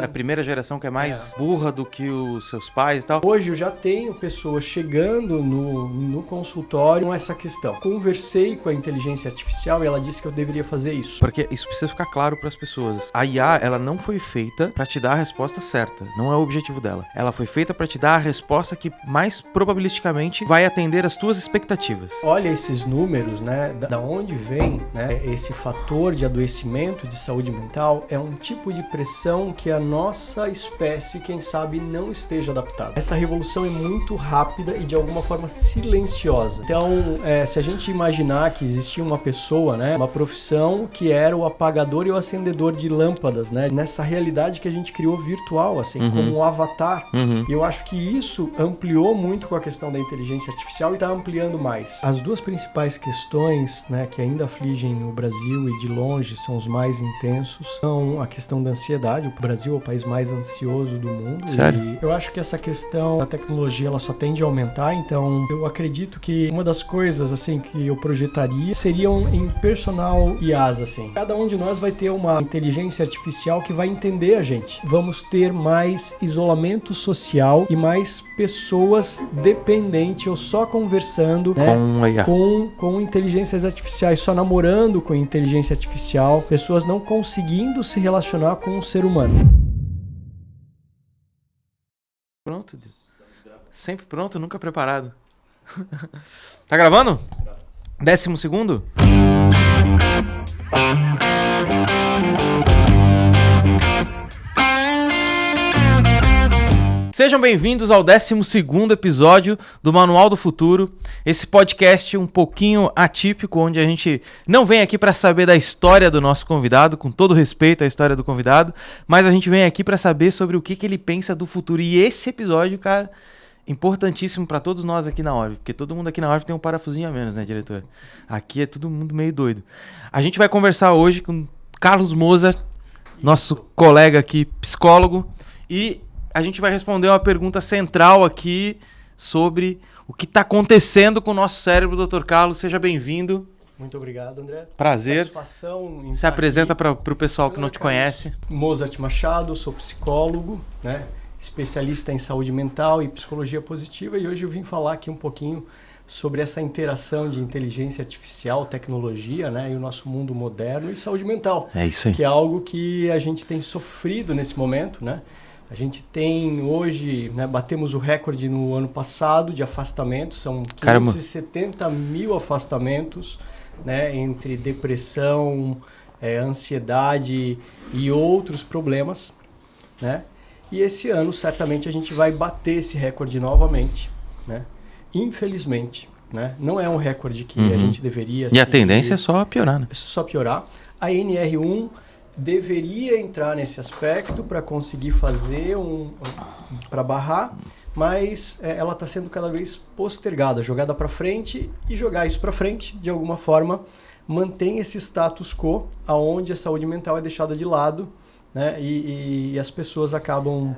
da primeira geração que é mais burra do que os seus pais e tal. Hoje eu já tenho pessoas chegando no consultório com essa questão. Conversei com a inteligência artificial e ela disse que eu deveria fazer isso. Porque isso precisa ficar claro para as pessoas. A IA, ela não foi feita para te dar a resposta certa. Não é o objetivo dela. Ela foi feita para te dar a resposta que mais probabilisticamente vai atender às tuas expectativas. Olha esses números, né? Da onde vem, né, esse fator de adoecimento de saúde mental é um tipo de pressão que a nossa espécie, quem sabe, não esteja adaptada. Essa revolução é muito rápida e de alguma forma silenciosa. Então, se a gente imaginar que existia uma pessoa, né, uma profissão que era o apagador e o acendedor de lâmpadas, né, nessa realidade que a gente criou virtual, assim, como um avatar. E eu acho que isso ampliou muito com a questão da inteligência artificial e está ampliando mais. As duas principais questões, né, que ainda afligem o Brasil e de longe são os mais intensos são a questão da ansiedade. O Brasil é o país mais ansioso do mundo. Sério? E eu acho que essa questão da tecnologia ela só tende a aumentar, então eu acredito que uma das coisas assim que eu projetaria seriam em personal IAs, assim. Cada um de nós vai ter uma inteligência artificial que vai entender a gente. Vamos ter mais isolamento social e mais pessoas dependentes ou só conversando, né, Com a IA. com inteligências artificiais, só namorando com inteligência artificial, pessoas não conseguindo se relacionar com um ser humano. Pronto. Sempre pronto, nunca preparado. Tá gravando? 12º? Sejam bem-vindos ao 12º episódio do Manual do Futuro, esse podcast um pouquinho atípico, onde a gente não vem aqui para saber da história do nosso convidado, com todo respeito à história do convidado, mas a gente vem aqui para saber sobre o que ele pensa do futuro. E esse episódio, cara, importantíssimo para todos nós aqui na Orv, porque todo mundo aqui na Orv tem um parafusinho a menos, né, diretor? Aqui é todo mundo meio doido. A gente vai conversar hoje com Carlos Mozart, nosso colega aqui, psicólogo, e a gente vai responder uma pergunta central aqui sobre o que está acontecendo com o nosso cérebro. Dr. Carlos, seja bem-vindo. Muito obrigado, André. Prazer. Satisfação em Se estar apresenta aqui. para o pessoal que não te conhece. Mozart Machado, sou psicólogo, né? Especialista em saúde mental e psicologia positiva, e hoje eu vim falar aqui um pouquinho sobre essa interação de inteligência artificial, tecnologia, né, e o nosso mundo moderno e saúde mental. É isso aí. Que é algo que a gente tem sofrido nesse momento, né? A gente tem hoje, né, batemos o recorde no ano passado de afastamentos, são 570 mil afastamentos, né, entre depressão, ansiedade e outros problemas, né? E esse ano certamente a gente vai bater esse recorde novamente, né? Infelizmente, né? Não é um recorde que a gente deveria... E a tendência é só piorar, né? Só piorar. A NR1 deveria entrar nesse aspecto para conseguir fazer para barrar, mas ela está sendo cada vez postergada, jogada para frente, e jogar isso para frente, de alguma forma, mantém esse status quo, aonde a saúde mental é deixada de lado, né? E as pessoas acabam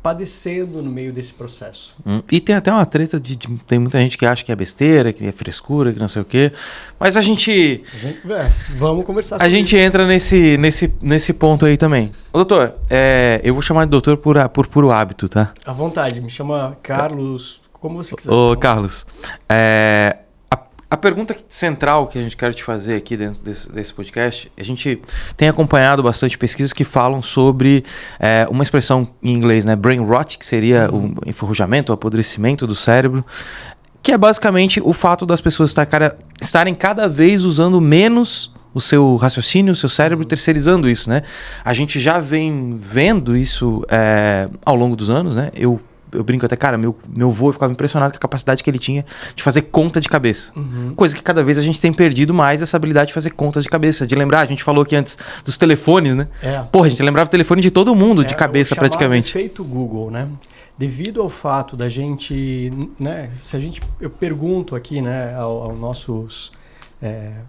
padecendo no meio desse processo. E tem até uma treta tem muita gente que acha que é besteira, que é frescura, que não sei o quê. Mas vamos conversar sobre a gente isso. entra nesse ponto aí também. Ô, doutor, eu vou chamar de doutor por puro hábito, tá? À vontade, me chama Carlos, como você quiser. Ô, Carlos, a pergunta central que a gente quer te fazer aqui dentro desse podcast, a gente tem acompanhado bastante pesquisas que falam sobre uma expressão em inglês, né, brain rot, que seria o enferrujamento, o apodrecimento do cérebro, que é basicamente o fato das pessoas estarem cada vez usando menos o seu raciocínio, o seu cérebro, terceirizando isso, né? A gente já vem vendo isso ao longo dos anos, né? Eu brinco até, cara, meu avô ficava impressionado com a capacidade que ele tinha de fazer conta de cabeça. Coisa que cada vez a gente tem perdido mais, essa habilidade de fazer contas de cabeça, de lembrar. A gente falou aqui antes dos telefones, né? Porra, a gente lembrava o telefone de todo mundo de cabeça, praticamente. Efeito Google, né? Devido ao fato da gente, né? Eu pergunto aqui, né, aos nossos...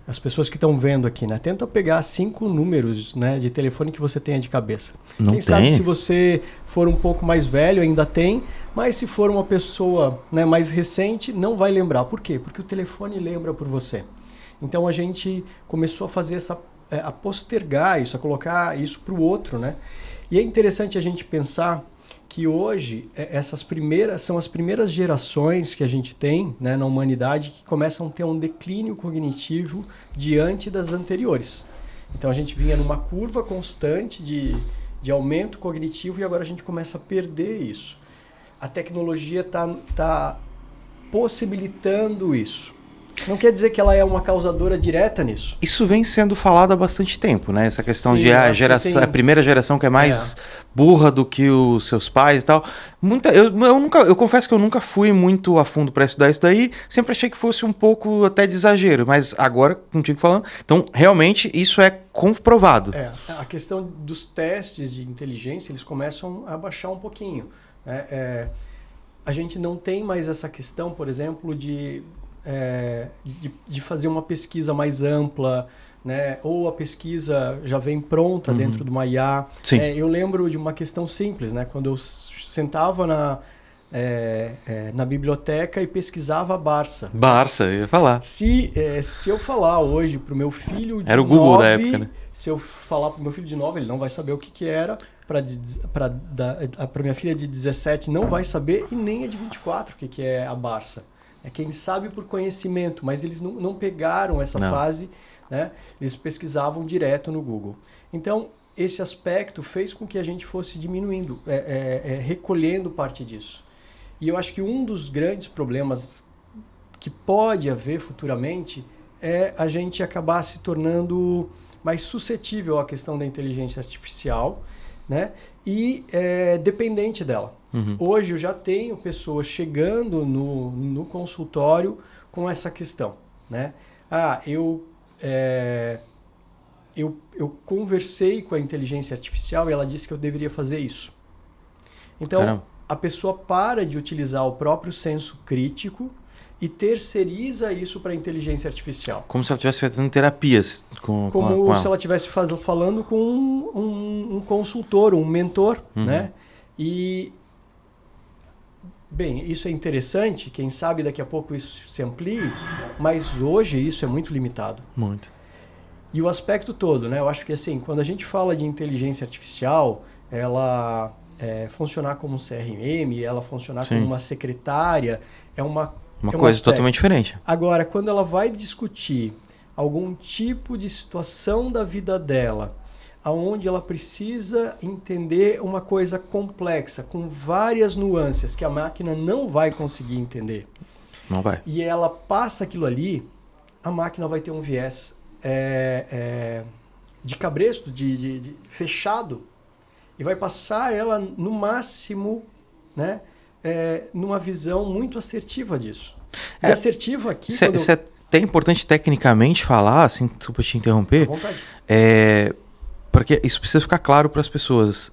as pessoas que estão vendo aqui, né? Tenta pegar 5 números, né, de telefone que você tenha de cabeça. Não Quem tem. sabe se você for um pouco mais velho ainda tem, mas se for uma pessoa, né, mais recente, não vai lembrar. Por quê? Porque o telefone lembra por você. Então a gente começou a fazer a postergar isso, a colocar isso para o outro, né? E é interessante a gente pensar que hoje são as primeiras gerações que a gente tem, né, na humanidade que começam a ter um declínio cognitivo diante das anteriores. Então a gente vinha numa curva constante de aumento cognitivo e agora a gente começa a perder isso. A tecnologia está possibilitando isso. Não quer dizer que ela é uma causadora direta nisso. Isso vem sendo falado há bastante tempo, né? Essa questão Sim, de a primeira geração que é mais burra do que os seus pais e tal. Eu confesso que eu nunca fui muito a fundo para estudar isso daí. Sempre achei que fosse um pouco até de exagero. Mas agora, contigo falando, então realmente isso é comprovado. A questão dos testes de inteligência, eles começam a baixar um pouquinho, né? A gente não tem mais essa questão, por exemplo, de fazer uma pesquisa mais ampla, né? Ou a pesquisa já vem pronta dentro de uma IA. Sim. Eu lembro de uma questão simples, né? Quando eu sentava na biblioteca e pesquisava a Barça. Barça, eu ia falar. Se eu falar hoje para o meu filho de 9... Era o Google da época, né? Se eu falar para o meu filho de 9, ele não vai saber o que era. Para minha filha de 17 não vai saber, e nem a de 24 o que é a Barça. É quem sabe por conhecimento, mas eles não pegaram essa fase, né? Eles pesquisavam direto no Google. Então, esse aspecto fez com que a gente fosse diminuindo, recolhendo parte disso. E eu acho que um dos grandes problemas que pode haver futuramente é a gente acabar se tornando mais suscetível à questão da inteligência artificial, né? E dependente dela. Hoje eu já tenho pessoas chegando no consultório com essa questão, né? Eu conversei com a inteligência artificial e ela disse que eu deveria fazer isso. Então, caramba, a pessoa para de utilizar o próprio senso crítico e terceiriza isso para a inteligência artificial. Como se ela estivesse fazendo terapias com se ela estivesse falando com um consultor, um mentor, né? E, bem, isso é interessante, quem sabe daqui a pouco isso se amplie, mas hoje isso é muito limitado. Muito. E o aspecto todo, né? Eu acho que assim, quando a gente fala de inteligência artificial, ela funcionar como um CRM, ela funcionar como uma secretária, é uma coisa totalmente diferente. Agora, quando ela vai discutir algum tipo de situação da vida dela, aonde ela precisa entender uma coisa complexa, com várias nuances que a máquina não vai conseguir entender. Não vai. E ela passa aquilo ali, a máquina vai ter um viés de cabresto, de fechado, e vai passar ela no máximo, né? Numa visão muito assertiva disso. E assertiva aqui... Isso é até importante tecnicamente falar, assim, desculpa te interromper. À vontade. Porque isso precisa ficar claro para as pessoas.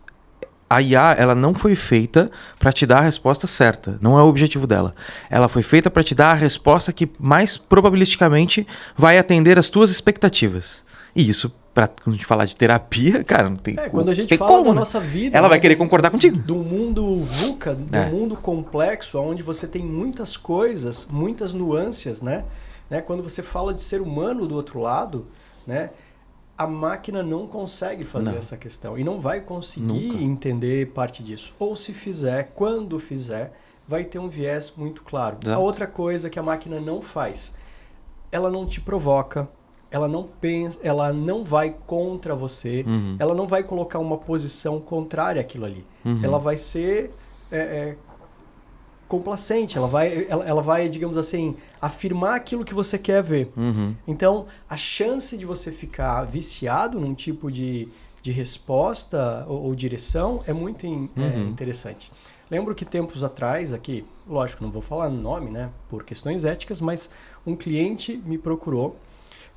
A IA, ela não foi feita para te dar a resposta certa. Não é o objetivo dela. Ela foi feita para te dar a resposta que mais probabilisticamente vai atender as tuas expectativas. E isso, quando a gente falar de terapia, cara, não tem como. Quando a gente fala da nossa vida... Ela vai querer concordar contigo. Do mundo VUCA, do mundo complexo, onde você tem muitas coisas, muitas nuances, né? Quando você fala de ser humano do outro lado, né? A máquina não consegue fazer essa questão. E não vai conseguir entender parte disso. Ou se fizer, quando fizer, vai ter um viés muito claro. Exato. A outra coisa que a máquina não faz, ela não te provoca, ela não pensa, ela não vai contra você, ela não vai colocar uma posição contrária àquilo ali. Ela vai ser complacente, ela vai, digamos assim, afirmar aquilo que você quer ver. Então, a chance de você ficar viciado num tipo de resposta ou direção é muito interessante. Lembro que tempos atrás, aqui, lógico, não vou falar nome, né, por questões éticas, mas um cliente me procurou,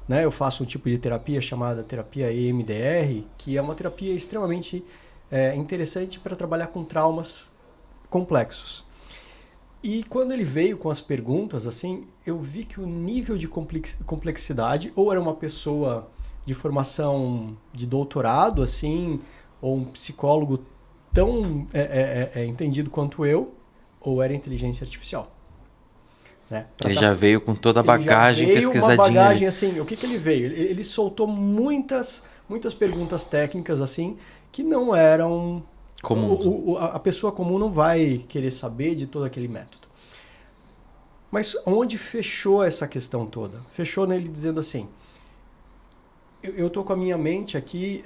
né, eu faço um tipo de terapia chamada terapia EMDR, que é uma terapia extremamente interessante para trabalhar com traumas complexos. E quando ele veio com as perguntas, assim, eu vi que o nível de complexidade, ou era uma pessoa de formação de doutorado, assim, ou um psicólogo tão entendido quanto eu, ou era inteligência artificial. Né? Ele já veio com toda a bagagem pesquisadinha. Uma bagagem, assim, o que ele veio? Ele soltou muitas perguntas técnicas, assim, que não eram Comuns. a pessoa comum não vai querer saber de todo aquele método. Mas onde fechou essa questão toda? Fechou nele dizendo assim, eu tô com a minha mente aqui,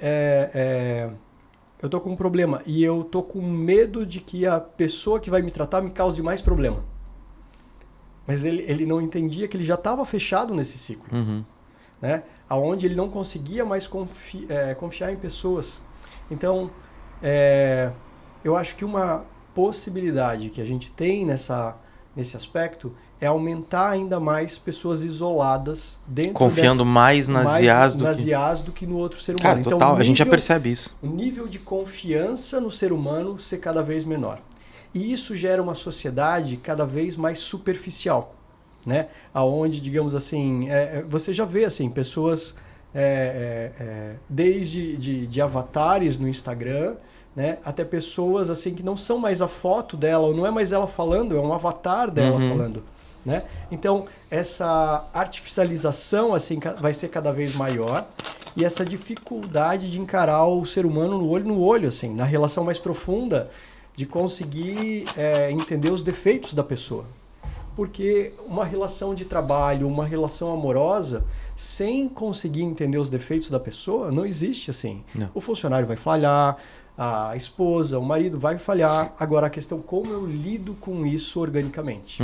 eu tô com um problema e eu tô com medo de que a pessoa que vai me tratar me cause mais problema. Mas ele não entendia que ele já estava fechado nesse ciclo, né? Onde ele não conseguia mais confiar em pessoas. Então, eu acho que uma possibilidade que a gente tem nesse aspecto é aumentar ainda mais pessoas isoladas dentro Confiando mais nas IAs do que no outro ser humano. Cara, então, total, a gente já percebe isso. O nível de confiança no ser humano ser cada vez menor. E isso gera uma sociedade cada vez mais superficial, né? Aonde, digamos assim, você já vê assim, pessoas desde de avatares no Instagram, né, até pessoas assim que não são mais a foto dela, ou não é mais ela falando, é um avatar dela falando, né? Então, essa artificialização assim vai ser cada vez maior e essa dificuldade de encarar o ser humano no olho, assim, na relação mais profunda, de conseguir entender os defeitos da pessoa. Porque uma relação de trabalho, uma relação amorosa, sem conseguir entender os defeitos da pessoa, não existe assim. Não. O funcionário vai falhar, a esposa, o marido vai falhar. Agora, a questão é como eu lido com isso organicamente.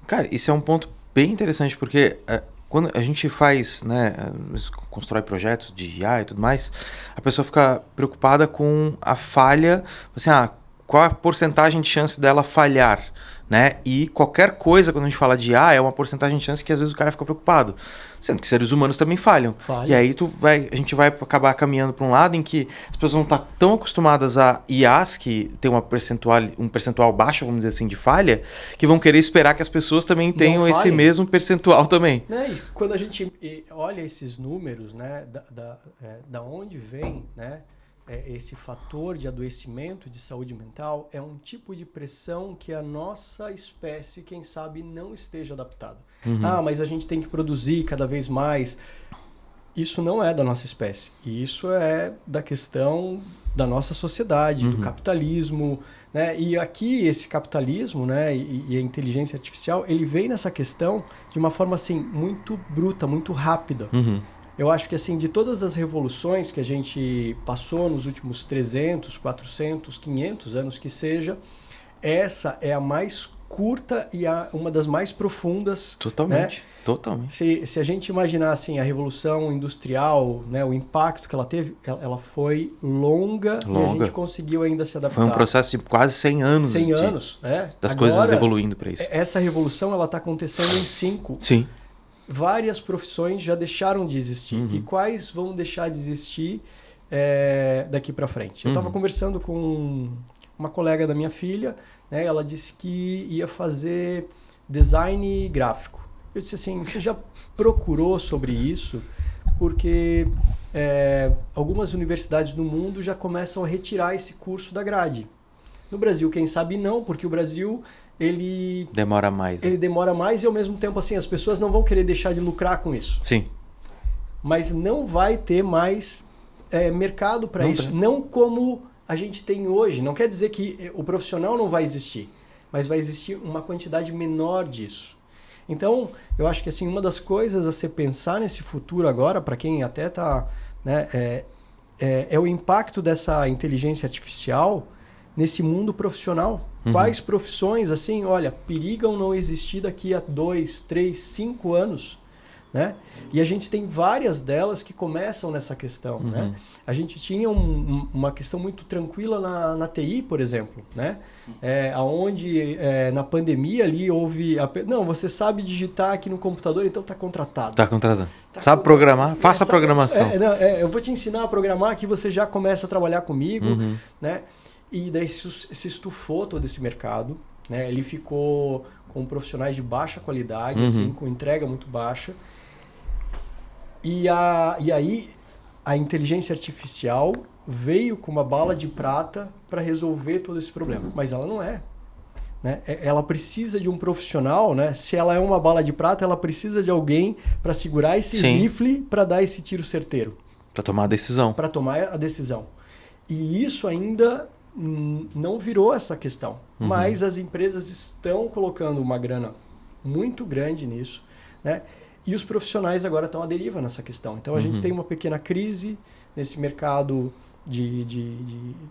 Cara, isso é um ponto bem interessante, porque quando a gente faz, né, constrói projetos de IA e tudo mais, a pessoa fica preocupada com a falha, assim, qual a porcentagem de chance dela falhar, né? E qualquer coisa, quando a gente fala de IA, é uma porcentagem de chance que às vezes o cara fica preocupado. Sendo que seres humanos também falham. E aí a gente vai acabar caminhando para um lado em que as pessoas não estão tão acostumadas a IAs que tem um percentual baixo, vamos dizer assim, de falha, que vão querer esperar que as pessoas também tenham esse mesmo percentual também. Né? E quando a gente olha esses números, né, da onde vem, né, esse fator de adoecimento de saúde mental, é um tipo de pressão que a nossa espécie, quem sabe, não esteja adaptada. Mas a gente tem que produzir cada vez mais. Isso não é da nossa espécie. Isso é da questão da nossa sociedade, do capitalismo, né? E aqui esse capitalismo, né, e a inteligência artificial, ele vem nessa questão de uma forma assim muito bruta, muito rápida. Eu acho que assim, de todas as revoluções que a gente passou nos últimos 300, 400, 500 anos que seja, essa é a mais curta e uma das mais profundas. Totalmente, né? Totalmente. Se a gente imaginar assim, a Revolução Industrial, né, o impacto que ela teve, ela foi longa e a gente conseguiu ainda se adaptar. Foi um processo de quase 100 anos. 100 anos, né? Das coisas evoluindo para isso. Essa revolução ela está acontecendo em 5. Sim. Várias profissões já deixaram de existir. E quais vão deixar de existir daqui para frente? Eu estava conversando com uma colega da minha filha, né? Ela disse que ia fazer design gráfico. Eu disse assim, você já procurou sobre isso? Porque algumas universidades no mundo já começam a retirar esse curso da grade. No Brasil, quem sabe não, porque o Brasil... ele demora mais. Ele demora mais e ao mesmo tempo assim, as pessoas não vão querer deixar de lucrar com isso. Sim. Mas não vai ter mais mercado para isso. Tem. Não como a gente tem hoje. Não quer dizer que o profissional não vai existir, mas vai existir uma quantidade menor disso. Então, eu acho que assim, uma das coisas a se pensar nesse futuro agora, para quem até está... né, é o impacto dessa inteligência artificial nesse mundo profissional. Quais profissões, assim, olha, perigam não existir daqui a 2, 3, 5 anos, né? E a gente tem várias delas que começam nessa questão, né? A gente tinha uma questão muito tranquila na TI, por exemplo, né? Onde na pandemia ali houve... não, você sabe digitar aqui no computador, então está contratado. Está contratado. Sabe programar? Faça a programação. Eu vou te ensinar a programar, que você já começa a trabalhar comigo, né? E daí se estufou todo esse mercado, né? Ele ficou com profissionais de baixa qualidade, assim, com entrega muito baixa. E aí a inteligência artificial veio com uma bala de prata para resolver todo esse problema. Mas ela não é. Né? Ela precisa de um profissional, né? Se ela é uma bala de prata, ela precisa de alguém para segurar esse rifle para dar esse tiro certeiro. Para tomar a decisão. Para tomar a decisão. E isso ainda não virou essa questão. Mas as empresas estão colocando uma grana muito grande nisso, né? E os profissionais agora estão à deriva nessa questão. Então a gente tem uma pequena crise nesse mercado de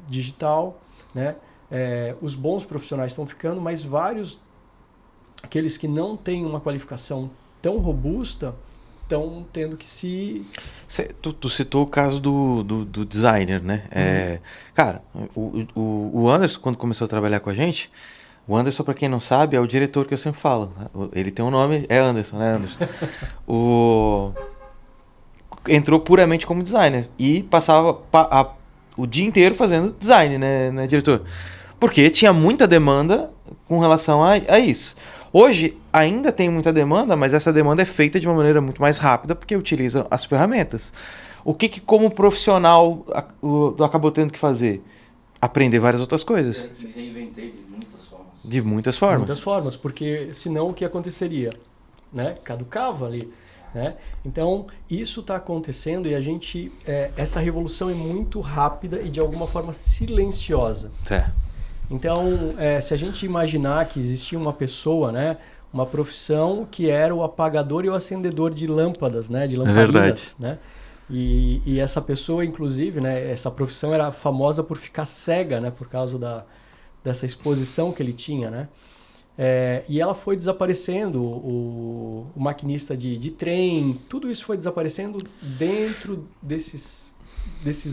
digital, né? Os bons profissionais estão ficando, mas vários, aqueles que não têm uma qualificação tão robusta, estão tendo que se... Tu citou o caso do designer, né? Cara, o Anderson, quando começou a trabalhar com a gente, o Anderson, para quem não sabe, é o diretor que eu sempre falo. Ele tem um nome, é Anderson, né, Anderson? Entrou puramente como designer e passava o dia inteiro fazendo design, né, diretor? Porque tinha muita demanda com relação a isso. Hoje ainda tem muita demanda, mas essa demanda é feita de uma maneira muito mais rápida porque utiliza as ferramentas. O que como profissional tu acabou tendo que fazer? Aprender várias outras coisas. Se reinventei de muitas formas. De muitas formas. Muitas formas, porque senão o que aconteceria? Né? Caducava ali. Né? Então, isso está acontecendo e a gente... essa revolução é muito rápida e de alguma forma silenciosa. Certo. Então, se a gente imaginar que existia uma pessoa, né, uma profissão que era o apagador e o acendedor de lâmpadas, né, de lamparinas, né? E essa pessoa, inclusive, né, essa profissão era famosa por ficar cega, né, por causa dessa exposição que ele tinha, né? E ela foi desaparecendo, o maquinista de trem, tudo isso foi desaparecendo dentro desses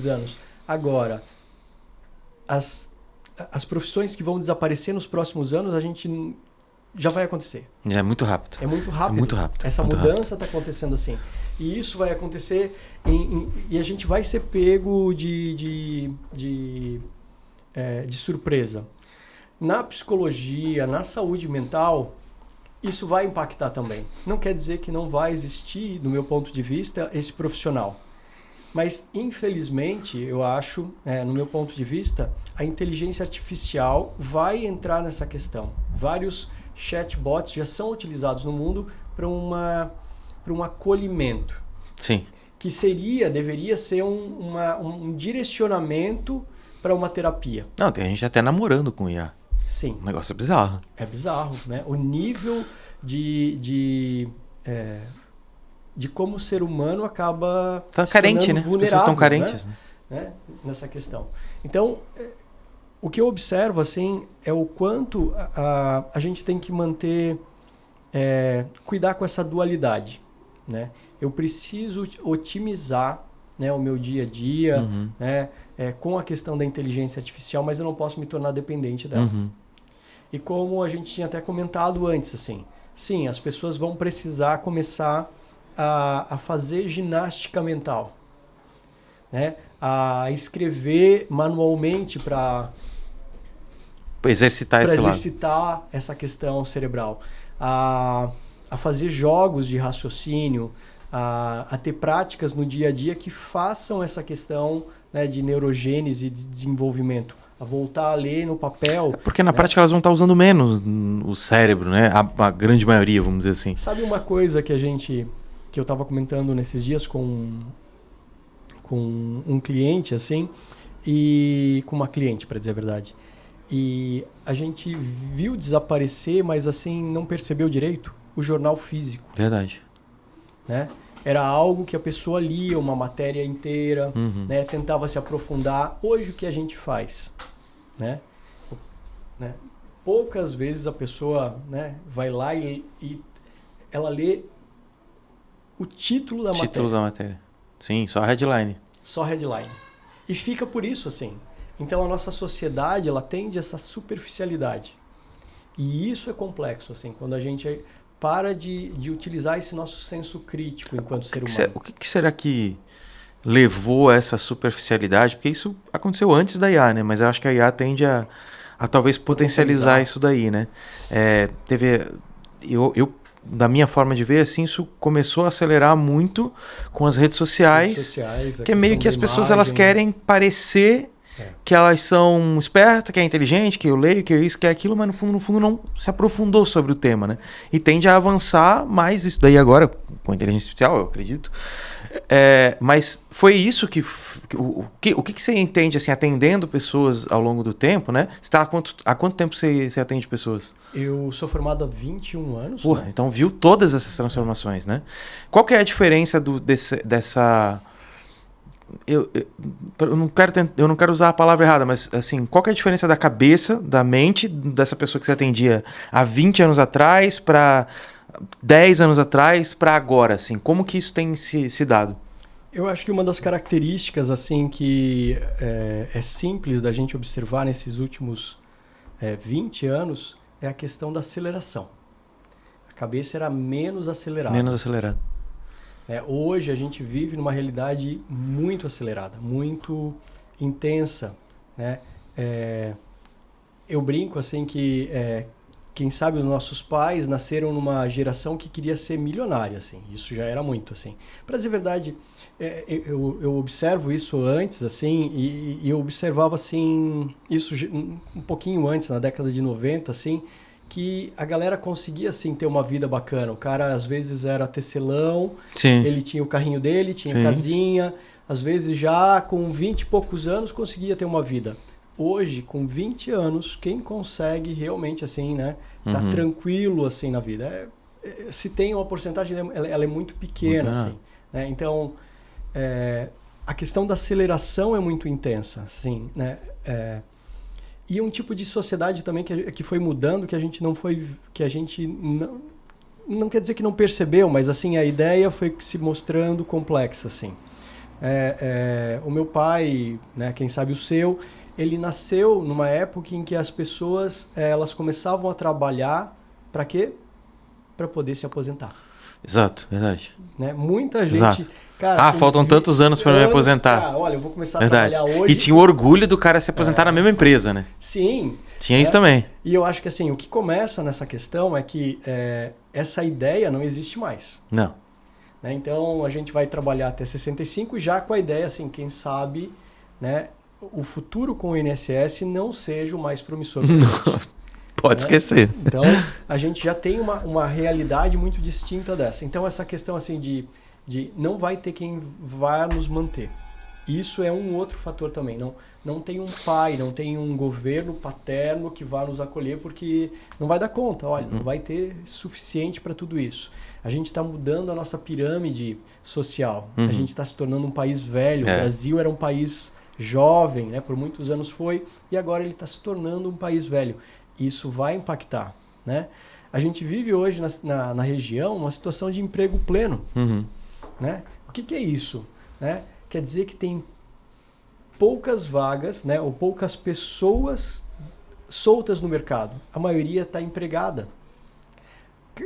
anos. Agora, as profissões que vão desaparecer nos próximos anos, a gente já vai acontecer. É muito rápido. É muito rápido. É muito rápido. Essa muito mudança está acontecendo assim. E isso vai acontecer e a gente vai ser pego de surpresa. Na psicologia, na saúde mental, isso vai impactar também. Não quer dizer que não vai existir, do meu ponto de vista, esse profissional. Mas, infelizmente, eu acho, no meu ponto de vista, a inteligência artificial vai entrar nessa questão. Vários chatbots já são utilizados no mundo para um acolhimento. Sim. Que deveria ser um direcionamento para uma terapia. Não, tem gente até namorando com IA. Sim. O negócio é bizarro. É bizarro, né? O nível de como o ser humano acaba Tá carente, né? As pessoas estão carentes, né? Nessa questão. Então, o que eu observo assim é o quanto a gente tem que manter, cuidar com essa dualidade, né? Eu preciso otimizar, né, o meu dia a dia, né, com a questão da inteligência artificial, mas eu não posso me tornar dependente dela. E como a gente tinha até comentado antes, assim, sim, as pessoas vão precisar começar a fazer ginástica mental, né? A escrever manualmente para exercitar essa questão cerebral, a fazer jogos de raciocínio, a ter práticas no dia a dia que façam essa questão, né, de neurogênese e de desenvolvimento, a voltar a ler no papel. Porque na prática elas vão estar usando menos o cérebro, né? A grande maioria, vamos dizer assim. Sabe uma coisa que eu estava comentando nesses dias com um cliente, assim, e com uma cliente, para dizer a verdade. E a gente viu desaparecer, mas assim, não percebeu direito, o jornal físico. Verdade. Né? Era algo que a pessoa lia uma matéria inteira, né? Tentava se aprofundar. Hoje o que a gente faz? Né? Poucas vezes a pessoa, né, vai lá e ela lê o título da matéria. Título da matéria. Sim, só a headline. Só headline. E fica por isso assim. Então a nossa sociedade, ela tende a essa superficialidade. E isso é complexo, assim, quando a gente para de utilizar esse nosso senso crítico enquanto ser humano. O que será que levou a essa superficialidade? Porque isso aconteceu antes da IA, né? Mas eu acho que a IA tende a talvez potencializar isso daí, né? Eu, da minha forma de ver, assim, isso começou a acelerar muito com as redes sociais, que é meio que as pessoas elas querem parecer que elas são espertas, que é inteligente, que eu leio, que é isso, que é aquilo, mas no fundo não se aprofundou sobre o tema, né? E tende a avançar mais isso daí agora, com a inteligência artificial, eu acredito, Mas foi isso o que você entende, assim, atendendo pessoas ao longo do tempo, né? Você tá há quanto tempo você atende pessoas? Eu sou formado há 21 anos. Porra, né? então viu todas essas transformações, né? Qual que é a diferença dessa... Eu não quero usar a palavra errada, mas assim, qual que é a diferença da cabeça, da mente dessa pessoa que você atendia há 20 anos atrás para 10 anos atrás para agora, assim? Como que isso tem se dado? Eu acho que uma das características assim que é simples da gente observar nesses últimos 20 anos é a questão da aceleração. A cabeça era menos acelerada. Menos acelerado. Hoje a gente vive numa realidade muito acelerada, muito intensa, né? Eu brinco assim que quem sabe os nossos pais nasceram numa geração que queria ser milionário, assim. Isso já era muito, assim. Para dizer a verdade, eu observo isso antes, assim, e eu observava assim isso um pouquinho antes, na década de 90, assim, que a galera conseguia, assim, ter uma vida bacana. O cara, às vezes, era tecelão, Sim. ele tinha o carrinho dele, tinha Sim. casinha, às vezes já com 20 e poucos anos conseguia ter uma vida. Hoje, com 20 anos, quem consegue realmente, assim, né, tá tranquilo, assim, na vida? Se tem uma porcentagem, ela é muito pequena, assim, né? Então, a questão da aceleração é muito intensa, assim, né? E um tipo de sociedade também que foi mudando, que a gente não quer dizer que não percebeu, mas assim a ideia foi se mostrando complexa, assim. O meu pai, né, quem sabe o seu, ele nasceu numa época em que as pessoas elas começavam a trabalhar para quê? Para poder se aposentar. Exato, verdade. Né? Muita gente... Exato. Cara, faltam tantos anos para me aposentar. Olha, eu vou começar verdade. a trabalhar hoje. E tinha o orgulho do cara se aposentar na mesma empresa, né? Sim. Tinha isso também. E eu acho que assim, o que começa nessa questão é que essa ideia não existe mais. Não. Né? Então a gente vai trabalhar até 65 já com a ideia, assim, quem sabe, né, o futuro com o INSS não seja o mais promissor. Pode esquecer. Então a gente já tem uma realidade muito distinta dessa. Então essa questão assim de não vai ter quem vá nos manter. Isso é um outro fator também. Não tem um pai, não tem um governo paterno que vá nos acolher porque não vai dar conta. Olha, não vai ter suficiente para tudo isso. A gente está mudando a nossa pirâmide social. A gente está se tornando um país velho. O Brasil era um país jovem, né? Por muitos anos foi, e agora ele está se tornando um país velho. Isso vai impactar, né? A gente vive hoje na região uma situação de emprego pleno. Né? O que é isso? Né? Quer dizer que tem poucas vagas, né, ou poucas pessoas soltas no mercado. A maioria está empregada.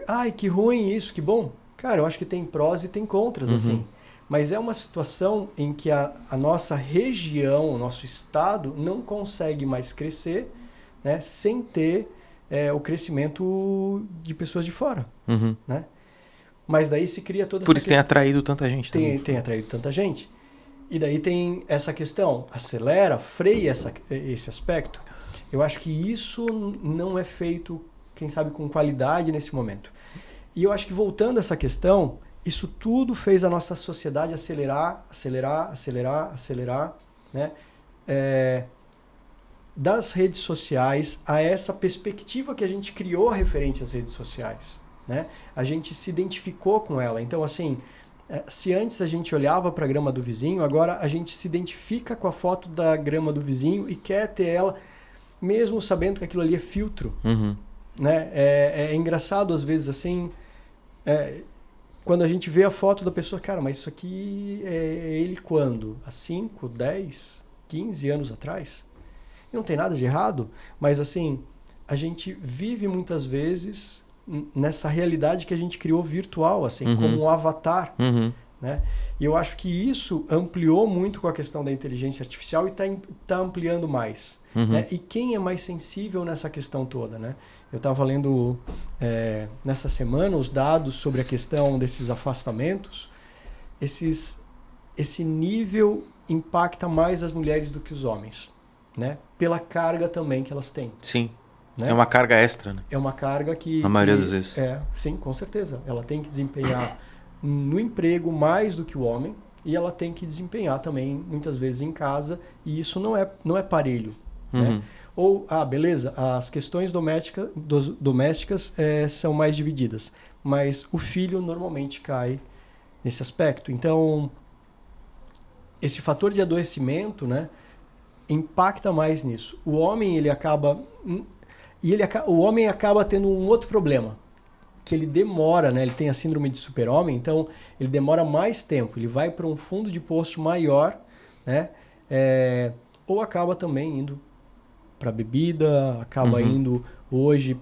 Ai, que ruim isso, que bom. Cara, eu acho que tem prós e tem contras, assim. Mas é uma situação em que a nossa região, o nosso estado, não consegue mais crescer, né, sem ter o crescimento de pessoas de fora. Né? Mas daí se cria toda essa Por isso tem atraído tanta gente também. Tem atraído tanta gente. E daí tem essa questão, acelera, freia esse aspecto. Eu acho que isso não é feito, quem sabe, com qualidade nesse momento. E eu acho que voltando a essa questão, isso tudo fez a nossa sociedade acelerar, né? Das redes sociais a essa perspectiva que a gente criou referente às redes sociais. Né? A gente se identificou com ela. Então, assim, se antes a gente olhava para a grama do vizinho, agora a gente se identifica com a foto da grama do vizinho e quer ter ela, mesmo sabendo que aquilo ali é filtro. Né? É engraçado, às vezes, assim, quando a gente vê a foto da pessoa, cara, mas isso aqui é ele quando? Há 5, 10, 15 anos atrás? E não tem nada de errado, mas, assim, a gente vive muitas vezes nessa realidade que a gente criou virtual, assim, como um avatar, né? E eu acho que isso ampliou muito com a questão da inteligência artificial e está ampliando mais. Né? E quem é mais sensível nessa questão toda, né? Eu estava lendo nessa semana os dados sobre a questão desses afastamentos. Esse nível impacta mais as mulheres do que os homens, né? Pela carga também que elas têm. Sim. Né? É uma carga extra, né? É uma carga que... Na maioria das vezes. Sim, com certeza. Ela tem que desempenhar no emprego mais do que o homem e ela tem que desempenhar também muitas vezes em casa e isso não é parelho. Né? Ou, beleza, as questões domésticas são mais divididas, mas o filho normalmente cai nesse aspecto. Então, esse fator de adoecimento, né, impacta mais nisso. O homem o homem acaba tendo um outro problema, que ele demora, né, ele tem a síndrome de super-homem, então ele demora mais tempo, ele vai para um fundo de poço maior, né, ou acaba também indo para bebida, acaba indo hoje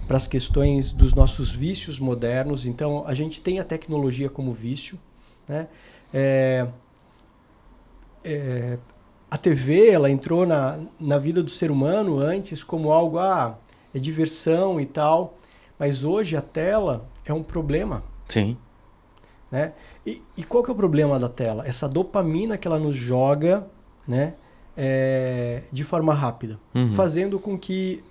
para as questões dos nossos vícios modernos. Então, a gente tem a tecnologia como vício. Né? A TV ela entrou na vida do ser humano antes como algo, é diversão e tal, mas hoje a tela é um problema. Sim. Né? E qual que é o problema da tela? Essa dopamina que ela nos joga, né? De forma rápida, fazendo com que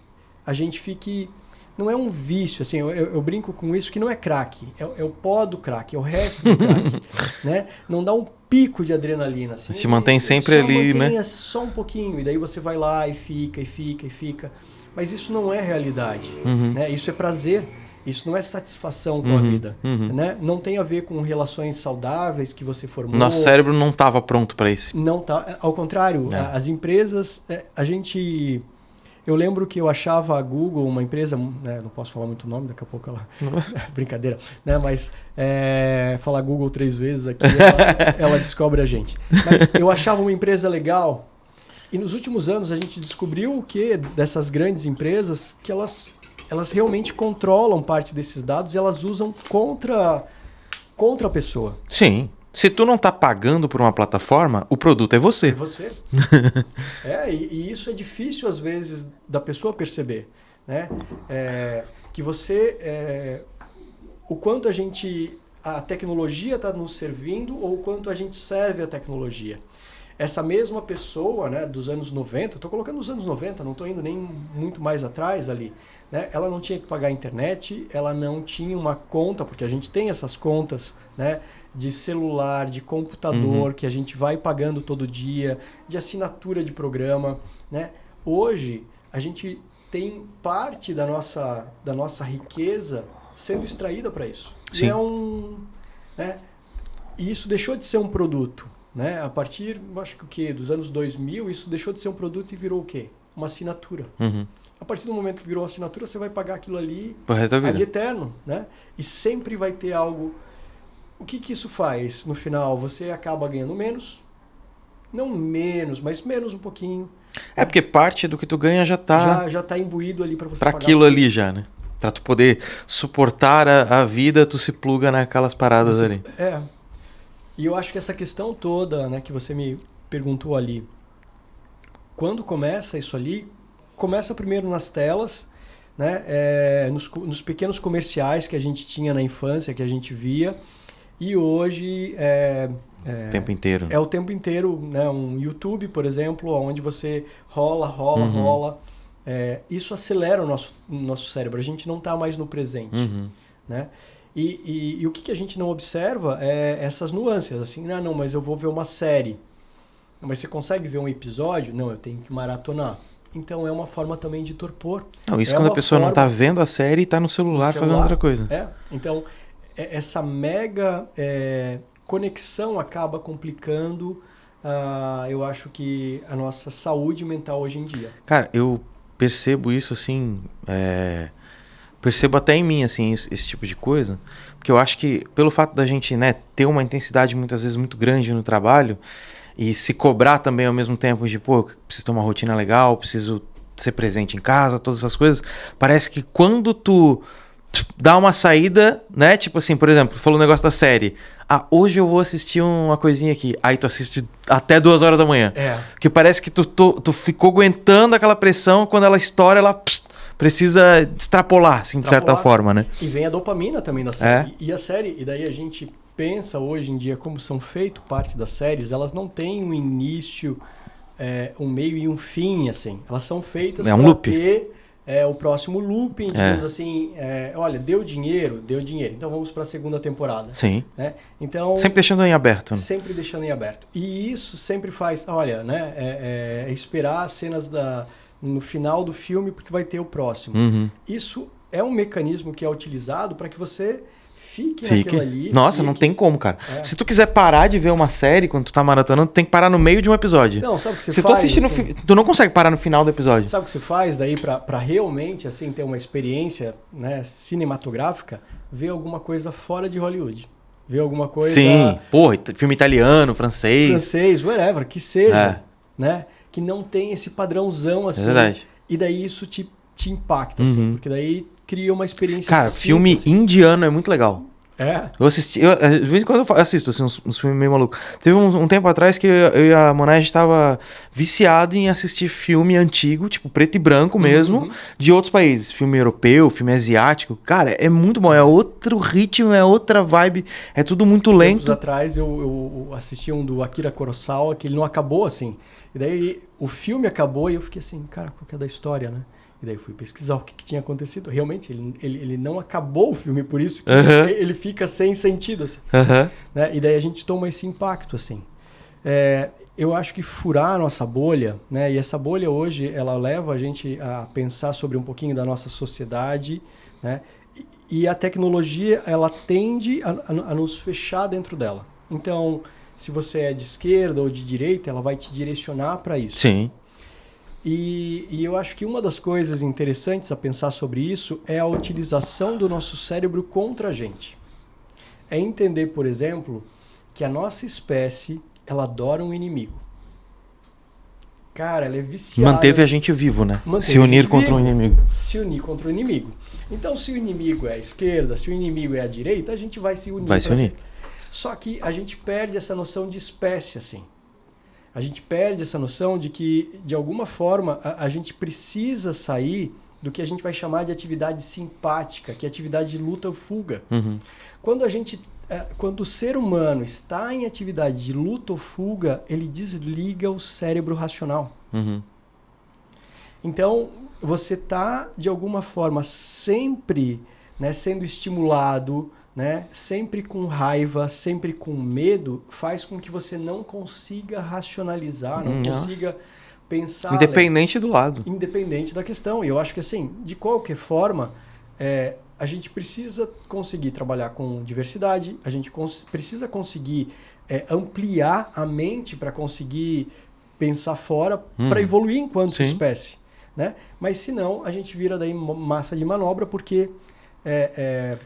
a gente fique... Não é um vício, assim, eu brinco com isso que não é crack, é o pó do crack, é o resto do crack. Né? Não dá um pico de adrenalina. Assim, se mantém sempre ali, né? Só um pouquinho, e daí você vai lá e fica. Mas isso não é realidade. Né? Isso é prazer. Isso não é satisfação com a vida. Né? Não tem a ver com relações saudáveis que você formou. Nosso cérebro não estava pronto para isso. Não tá. Ao contrário, as empresas... Eu lembro que eu achava a Google uma empresa... Né, não posso falar muito o nome, daqui a pouco ela... Brincadeira. Né, mas falar Google 3 vezes aqui, ela descobre a gente. Mas eu achava uma empresa legal. E nos últimos anos a gente descobriu o que dessas grandes empresas que elas realmente controlam parte desses dados e elas usam contra a pessoa. Sim. Se tu não tá pagando por uma plataforma, o produto é você. É você. E isso é difícil, às vezes, da pessoa perceber. Né? Que você... o quanto a tecnologia está nos servindo ou o quanto a gente serve a tecnologia. Essa mesma pessoa, né, dos anos 90, estou colocando os anos 90, não estou indo nem muito mais atrás ali, né, ela não tinha que pagar a internet, ela não tinha uma conta, porque a gente tem essas contas, né, de celular, de computador, que a gente vai pagando todo dia, de assinatura de programa. Né? Hoje, a gente tem parte da nossa riqueza sendo extraída para isso. Sim. E isso deixou de ser um produto. Né? A partir, acho que dos anos 2000, isso deixou de ser um produto e virou o quê? Uma assinatura. A partir do momento que virou uma assinatura, você vai pagar aquilo ali ad eterno. Né? E sempre vai ter algo... O que isso faz? No final, você acaba ganhando menos. Não menos, mas menos um pouquinho. Porque parte do que tu ganha já tá... Já tá imbuído ali para você pra pagar. Aquilo ali já, né? Pra tu poder suportar a vida, tu se pluga naquelas paradas ali. E eu acho que essa questão toda, né, que você me perguntou ali, quando começa isso ali, começa primeiro nas telas, né, nos pequenos comerciais que a gente tinha na infância, que a gente via, e hoje o tempo inteiro. É o tempo inteiro, né, um YouTube, por exemplo, onde você rola. Isso acelera o nosso cérebro, a gente não está mais no presente. Né? E o que a gente não observa é essas nuances, assim, não, mas eu vou ver uma série. Mas você consegue ver um episódio? Não, eu tenho que maratonar. Então é uma forma também de torpor. Não, isso quando a pessoa não está vendo a série e está no celular fazendo outra coisa. Então, essa mega conexão acaba complicando, eu acho que a nossa saúde mental hoje em dia. Cara, eu percebo isso assim... Percebo até em mim, assim, esse tipo de coisa. Porque eu acho que, pelo fato da gente, né, ter uma intensidade muitas vezes muito grande no trabalho e se cobrar também ao mesmo tempo de, preciso ter uma rotina legal, preciso ser presente em casa, todas essas coisas, parece que quando tu dá uma saída, né, tipo assim, por exemplo, falou o negócio da série. Hoje eu vou assistir uma coisinha aqui. Aí tu assiste até 2 horas da manhã. Porque parece que tu ficou aguentando aquela pressão, quando ela estoura, ela... precisa extrapolar, assim, de certa forma, né? E vem a dopamina também da série. E daí a gente pensa hoje em dia como são feitas parte das séries, elas não têm um início, um meio e um fim, assim. Elas são feitas um loop. Ter o próximo looping, digamos assim, olha, deu dinheiro, então vamos para a segunda temporada. Sim. Né? Então, sempre deixando em aberto. Né? Sempre deixando em aberto. E isso sempre faz, olha, né, esperar as cenas no final do filme porque vai ter o próximo. Uhum. Isso é um mecanismo que é utilizado para que você fique naquilo ali. Nossa, não tem como, cara. Se tu quiser parar de ver uma série quando tu tá maratonando, tu tem que parar no meio de um episódio. Não, sabe o que você Se faz? tu assistir tu não consegue parar no final do episódio. Sabe o que você faz daí para realmente assim ter uma experiência, né, cinematográfica? Ver alguma coisa fora de Hollywood. Ver alguma coisa... Sim, porra, filme italiano, francês, whatever, que seja, né? Que não tem esse padrãozão assim. É verdade. E daí isso te impacta, assim, porque daí cria uma experiência Cara, distinta, filme assim. indiano é muito legal. Eu assisti, de vez em quando eu assisto assim, uns filmes meio malucos. Teve um tempo atrás que eu e a Mona, a gente tava viciado em assistir filme antigo, tipo preto e branco mesmo, de outros países. Filme europeu, filme asiático. Cara, é muito bom, é outro ritmo, é outra vibe, é tudo muito lento. Tempos atrás eu assisti um do Akira Kurosawa, que ele não acabou assim. E daí o filme acabou e eu fiquei assim, cara, qual que é da história, né? E daí eu fui pesquisar o que tinha acontecido. Realmente, ele não acabou o filme, por isso que ele fica sem sentido, assim. Né? E daí a gente toma esse impacto, assim. Eu acho que furar a nossa bolha, né? E essa bolha hoje, ela leva a gente a pensar sobre um pouquinho da nossa sociedade, né? E a tecnologia, ela tende a nos fechar dentro dela. Então, se você é de esquerda ou de direita, ela vai te direcionar para isso. Sim. E eu acho que uma das coisas interessantes a pensar sobre isso é a utilização do nosso cérebro contra a gente. É entender, por exemplo, que a nossa espécie, ela adora um inimigo. Cara, ela é viciada. Manteve a gente vivo, né? Se unir contra um inimigo. Se unir contra o inimigo. Então, se o inimigo é a esquerda, se o inimigo é a direita, a gente vai se unir. Vai se unir. Só que a gente perde essa noção de espécie, assim. A gente perde essa noção de que, de alguma forma, a gente precisa sair do que a gente vai chamar de atividade simpática, que é atividade de luta ou fuga. Quando o ser humano está em atividade de luta ou fuga, ele desliga o cérebro racional. Então, você está, de alguma forma, sempre, né, sendo estimulado, né, sempre com raiva, sempre com medo, faz com que você não consiga racionalizar, não consiga pensar... Independente do lado. Independente da questão. E eu acho que, assim, de qualquer forma, a gente precisa conseguir trabalhar com diversidade, a gente precisa conseguir ampliar a mente para conseguir pensar fora, para evoluir enquanto espécie. Né? Mas, se não, a gente vira daí massa de manobra, porque... é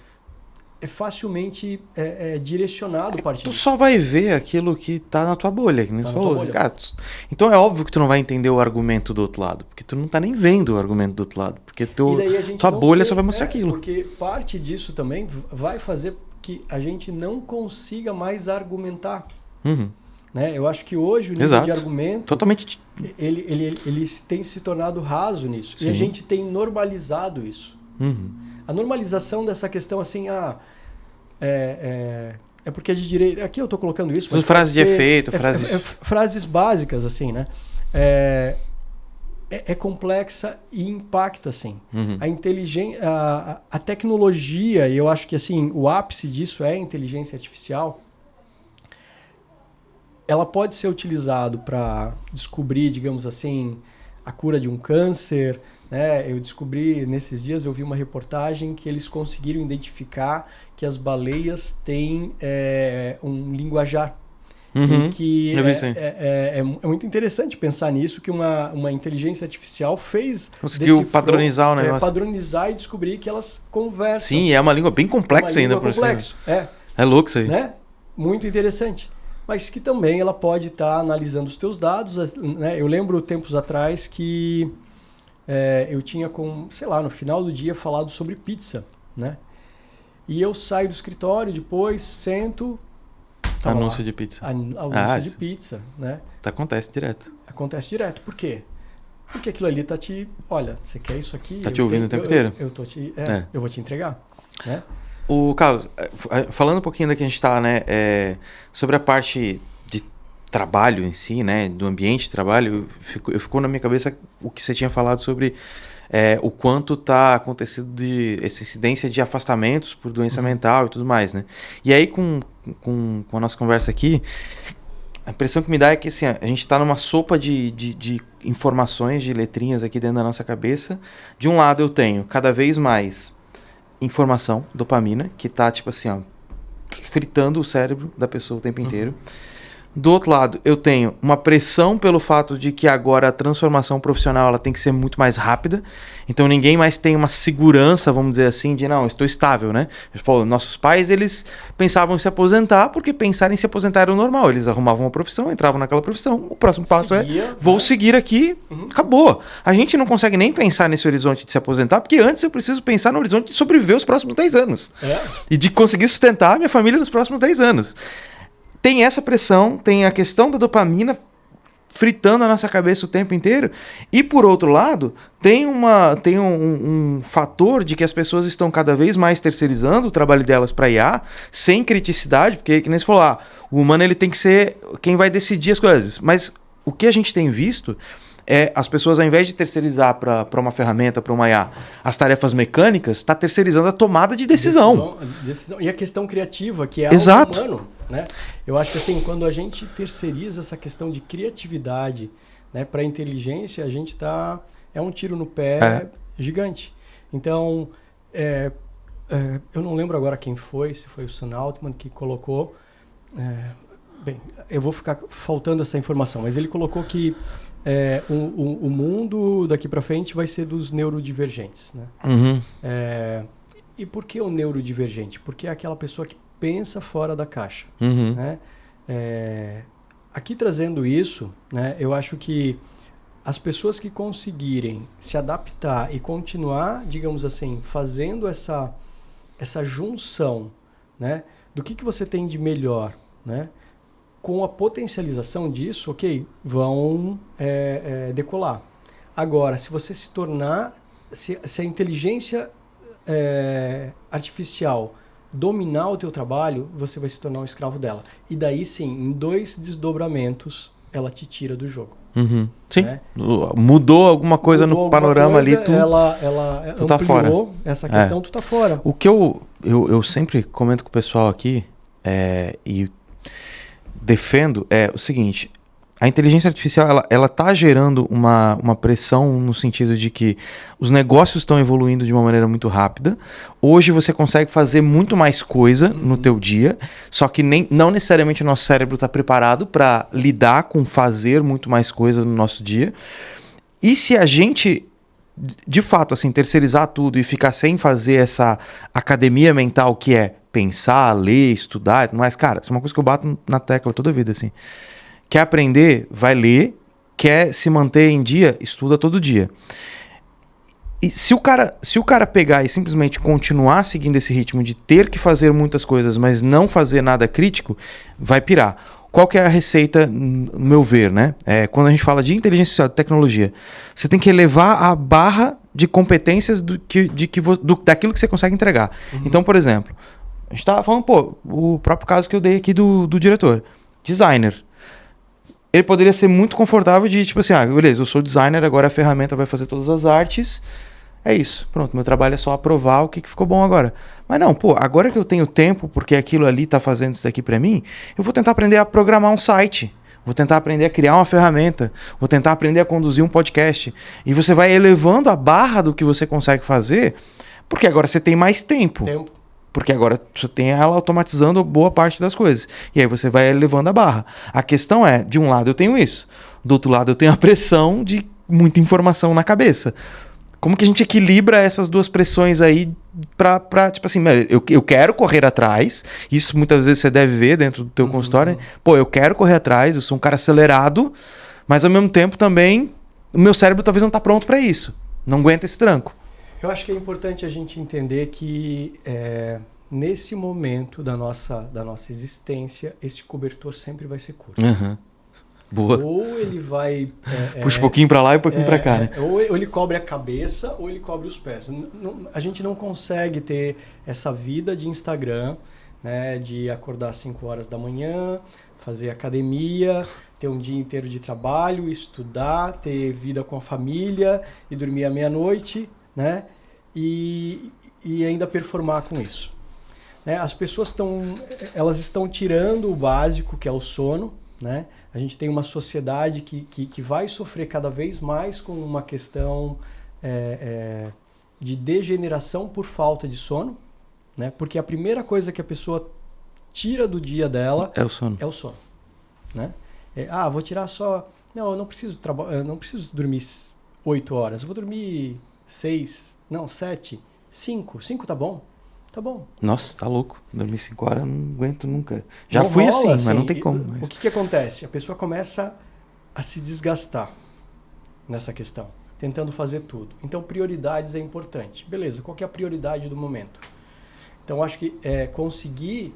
facilmente direcionado a partir Tu só vai ver aquilo que tá na tua bolha, que nem tu falou. Cara, então é óbvio que tu não vai entender o argumento do outro lado, porque tu não tá nem vendo o argumento do outro lado, porque tua bolha só vai mostrar aquilo. Porque parte disso também vai fazer que a gente não consiga mais argumentar. Né? Eu acho que hoje o nível de argumento totalmente ele tem se tornado raso nisso. Sim. E a gente tem normalizado isso. A normalização dessa questão assim, é porque é de direita. Aqui eu estou colocando isso. Mas frases de efeito, frases básicas, assim, né? É complexa e impacta, assim. A inteligência, a tecnologia, e eu acho que assim, o ápice disso é a inteligência artificial. Ela pode ser utilizada para descobrir, digamos assim, a cura de um câncer. Né? Eu descobri, nesses dias, eu vi uma reportagem que eles conseguiram identificar que as baleias têm um linguajar. E que é muito interessante pensar nisso, que uma inteligência artificial conseguiu padronizar o negócio. Padronizar e descobrir que elas conversam. Sim, é uma língua bem complexa ainda. É louco isso aí. Né? Muito interessante. Mas que também ela pode estar analisando os teus dados. Né? Eu lembro tempos atrás que eu tinha, no final do dia, falado sobre pizza. Né? E eu saio do escritório, depois sento... Anúncio de pizza. Anúncio de pizza, né? Acontece direto. Acontece direto. Por quê? Porque aquilo ali tá te... Olha, você quer isso aqui? Tá te ouvindo o tempo inteiro. Eu vou te entregar, né? O Carlos, falando um pouquinho da que a gente tá, né? Sobre a parte de trabalho em si, né, do ambiente de trabalho, ficou na minha cabeça o que você tinha falado sobre o quanto está acontecendo essa incidência de afastamentos por doença mental e tudo mais, né? E aí, com a nossa conversa aqui, a impressão que me dá é que assim, a gente está numa sopa de informações, de letrinhas aqui dentro da nossa cabeça. De um lado eu tenho cada vez mais informação, dopamina, que está tipo assim, ó, fritando o cérebro da pessoa o tempo inteiro. Do outro lado, eu tenho uma pressão pelo fato de que agora a transformação profissional ela tem que ser muito mais rápida. Então ninguém mais tem uma segurança, vamos dizer assim, de não, eu estou estável, né? Nossos pais, eles pensavam em se aposentar porque pensar em se aposentar era o normal. Eles arrumavam uma profissão, entravam naquela profissão. O próximo passo vou seguir aqui, acabou. A gente não consegue nem pensar nesse horizonte de se aposentar porque antes eu preciso pensar no horizonte de sobreviver os próximos 10 anos. E de conseguir sustentar a minha família nos próximos 10 anos. Tem essa pressão, tem a questão da dopamina fritando a nossa cabeça o tempo inteiro. E, por outro lado, tem um fator de que as pessoas estão cada vez mais terceirizando o trabalho delas para IA, sem criticidade, porque, que nem você falou, o humano ele tem que ser quem vai decidir as coisas. Mas o que a gente tem visto é as pessoas, ao invés de terceirizar para uma ferramenta, para uma IA, as tarefas mecânicas, está terceirizando a tomada de decisão. E a questão criativa, que é algo humano. Né? Eu acho que assim, quando a gente terceiriza essa questão de criatividade, né, para a inteligência, a gente é um tiro no pé gigante. Então, eu não lembro agora quem foi, se foi o Sam Altman que colocou. Bem, eu vou ficar faltando essa informação, mas ele colocou que o mundo daqui para frente vai ser dos neurodivergentes. Né? E por que o neurodivergente? Porque é aquela pessoa que pensa fora da caixa. Né? Aqui trazendo isso, né, eu acho que as pessoas que conseguirem se adaptar e continuar, digamos assim, fazendo essa junção, né, do que você tem de melhor, né, com a potencialização disso, ok, vão decolar. Agora, se você se tornar, se a inteligência artificial dominar o teu trabalho, você vai se tornar um escravo dela. E daí sim, em 2 desdobramentos, ela te tira do jogo. Sim, né? Mudou alguma coisa no panorama ali, ela tu tá fora. Essa questão, tu tá fora. O que eu sempre comento com o pessoal aqui e defendo é o seguinte: a inteligência artificial ela tá gerando uma pressão no sentido de que os negócios estão evoluindo de uma maneira muito rápida. Hoje você consegue fazer muito mais coisa no teu dia, só que não necessariamente o nosso cérebro está preparado para lidar com fazer muito mais coisa no nosso dia. E se a gente, de fato, assim, terceirizar tudo e ficar sem fazer essa academia mental que é pensar, ler, estudar e tudo mais, cara, isso é uma coisa que eu bato na tecla toda a vida, assim. Quer aprender, vai ler. Quer se manter em dia, estuda todo dia. E se o cara pegar e simplesmente continuar seguindo esse ritmo de ter que fazer muitas coisas, mas não fazer nada crítico, vai pirar. Qual que é a receita, no meu ver, né? Quando a gente fala de inteligência artificial, de tecnologia, você tem que elevar a barra de competências daquilo que você consegue entregar. Então, por exemplo, a gente estava falando, o próprio caso que eu dei aqui do diretor. Designer. Ele poderia ser muito confortável de, tipo assim, beleza, eu sou designer, agora a ferramenta vai fazer todas as artes, é isso, pronto, meu trabalho é só aprovar o que ficou bom agora. Mas não, agora que eu tenho tempo, porque aquilo ali tá fazendo isso daqui pra mim, eu vou tentar aprender a programar um site, vou tentar aprender a criar uma ferramenta, vou tentar aprender a conduzir um podcast, e você vai elevando a barra do que você consegue fazer, porque agora você tem mais tempo. Porque agora você tem ela automatizando boa parte das coisas. E aí você vai elevando a barra. A questão é, de um lado eu tenho isso. Do outro lado eu tenho a pressão de muita informação na cabeça. Como que a gente equilibra essas duas pressões aí pra tipo assim, eu quero correr atrás. Isso muitas vezes você deve ver dentro do teu consultório. Eu quero correr atrás, eu sou um cara acelerado. Mas ao mesmo tempo também, o meu cérebro talvez não tá pronto para isso. Não aguenta esse tranco. Eu acho que é importante a gente entender que nesse momento da nossa existência, esse cobertor sempre vai ser curto. Boa. Ou ele vai... puxa um pouquinho para lá e um pouquinho para cá, né? Ou ele cobre a cabeça ou ele cobre os pés. A gente não consegue ter essa vida de Instagram, né, de acordar às 5 horas da manhã, fazer academia, ter um dia inteiro de trabalho, estudar, ter vida com a família e dormir à meia-noite, né? E ainda performar com isso. Né? As pessoas elas estão tirando o básico, que é o sono, né? A gente tem uma sociedade que vai sofrer cada vez mais com uma questão de degeneração por falta de sono, né? Porque a primeira coisa que a pessoa tira do dia dela é o sono. Né? Vou tirar só... Não, eu não preciso dormir 8 horas, eu vou dormir 6, não, 7, 5. 5 tá bom? Tá bom. Nossa, tá louco. Dormir 5 horas eu não aguento nunca. Já não fui rola, assim, mas não tem como. Mas... O que acontece? A pessoa começa a se desgastar nessa questão, tentando fazer tudo. Então, prioridades é importante. Beleza, qual que é a prioridade do momento? Então, acho que conseguir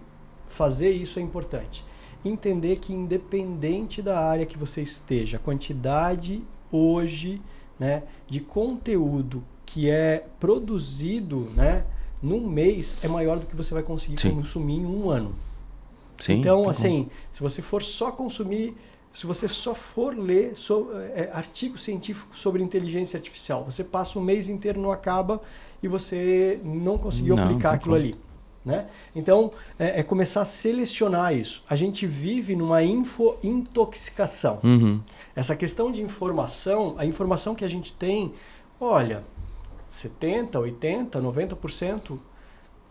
fazer isso é importante. Entender que independente da área que você esteja, a quantidade hoje, né, de conteúdo que é produzido, né, num mês é maior do que você vai conseguir consumir em um ano. Sim, então, assim, se você for só consumir, se você só for ler artigo científico sobre inteligência artificial, você passa um mês inteiro, não acaba e você não conseguiu aplicar aquilo ali. Né? Então, é começar a selecionar isso. A gente vive numa intoxicação. Essa questão de informação, a informação que a gente tem, olha, 70%, 80%, 90%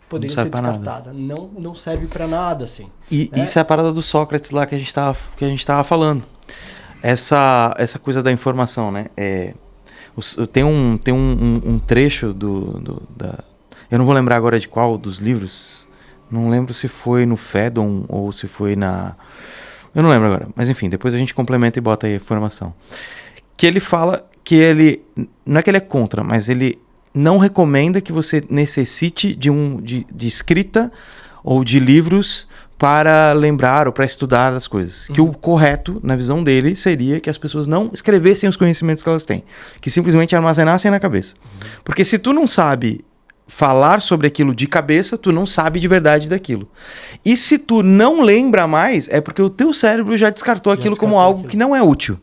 poderia ser descartada. Não serve para nada, assim. E né? Isso é a parada do Sócrates lá que a gente tava falando. Essa coisa da informação, né? Tem um trecho eu não vou lembrar agora de qual dos livros. Não lembro se foi no Phaedon ou se foi na... Eu não lembro agora. Mas enfim, depois a gente complementa e bota aí a informação. Que ele fala que ele... Não é que ele é contra, mas ele não recomenda que você necessite de escrita ou de livros para lembrar ou para estudar as coisas. Que o correto, na visão dele, seria que as pessoas não escrevessem os conhecimentos que elas têm. Que simplesmente armazenassem na cabeça. Porque se tu não sabe falar sobre aquilo de cabeça, tu não sabe de verdade daquilo. E se tu não lembra mais, é porque o teu cérebro já descartou aquilo como algo que não é útil.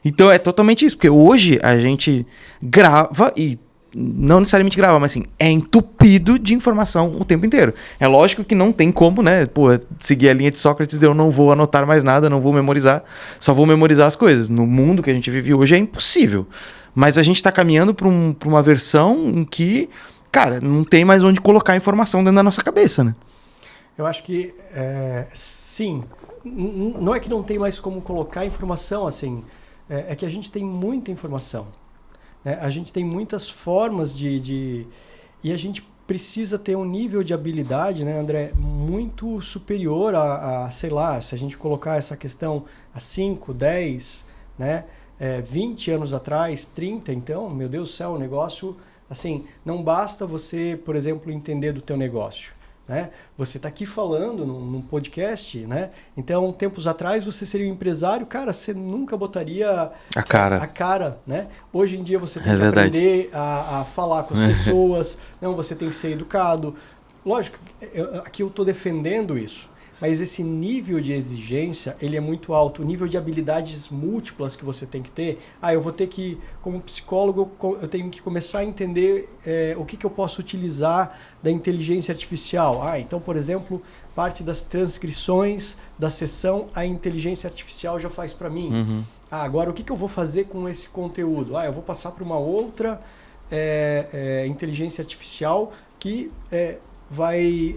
Então é totalmente isso, porque hoje a gente grava e não necessariamente grava, mas assim, é entupido de informação o tempo inteiro. É lógico que não tem como, né, seguir a linha de Sócrates de eu não vou anotar mais nada, não vou memorizar, só vou memorizar as coisas. No mundo que a gente vive hoje é impossível. Mas a gente está caminhando para uma versão em que, cara, não tem mais onde colocar a informação dentro da nossa cabeça, né? Eu acho que, sim. Não é que não tem mais como colocar informação, assim. É que a gente tem muita informação. Né? A gente tem muitas formas e a gente precisa ter um nível de habilidade, né, André, muito superior sei lá, se a gente colocar essa questão há 5, 10, né, 20 anos atrás, 30, então, meu Deus do céu, o negócio... Assim, não basta você, por exemplo, entender do teu negócio, né? Você está aqui falando num podcast, né? Então, tempos atrás, você seria um empresário, cara, você nunca botaria a cara, né? Hoje em dia, você tem que aprender a falar com as pessoas, não, você tem que ser educado. Lógico, aqui eu estou defendendo isso. Mas esse nível de exigência, ele é muito alto. O nível de habilidades múltiplas que você tem que ter. Eu vou ter que, como psicólogo, eu tenho que começar a entender o que eu posso utilizar da inteligência artificial. Então, por exemplo, parte das transcrições da sessão, a inteligência artificial já faz para mim. Agora, o que eu vou fazer com esse conteúdo? Eu vou passar para uma outra inteligência artificial que vai...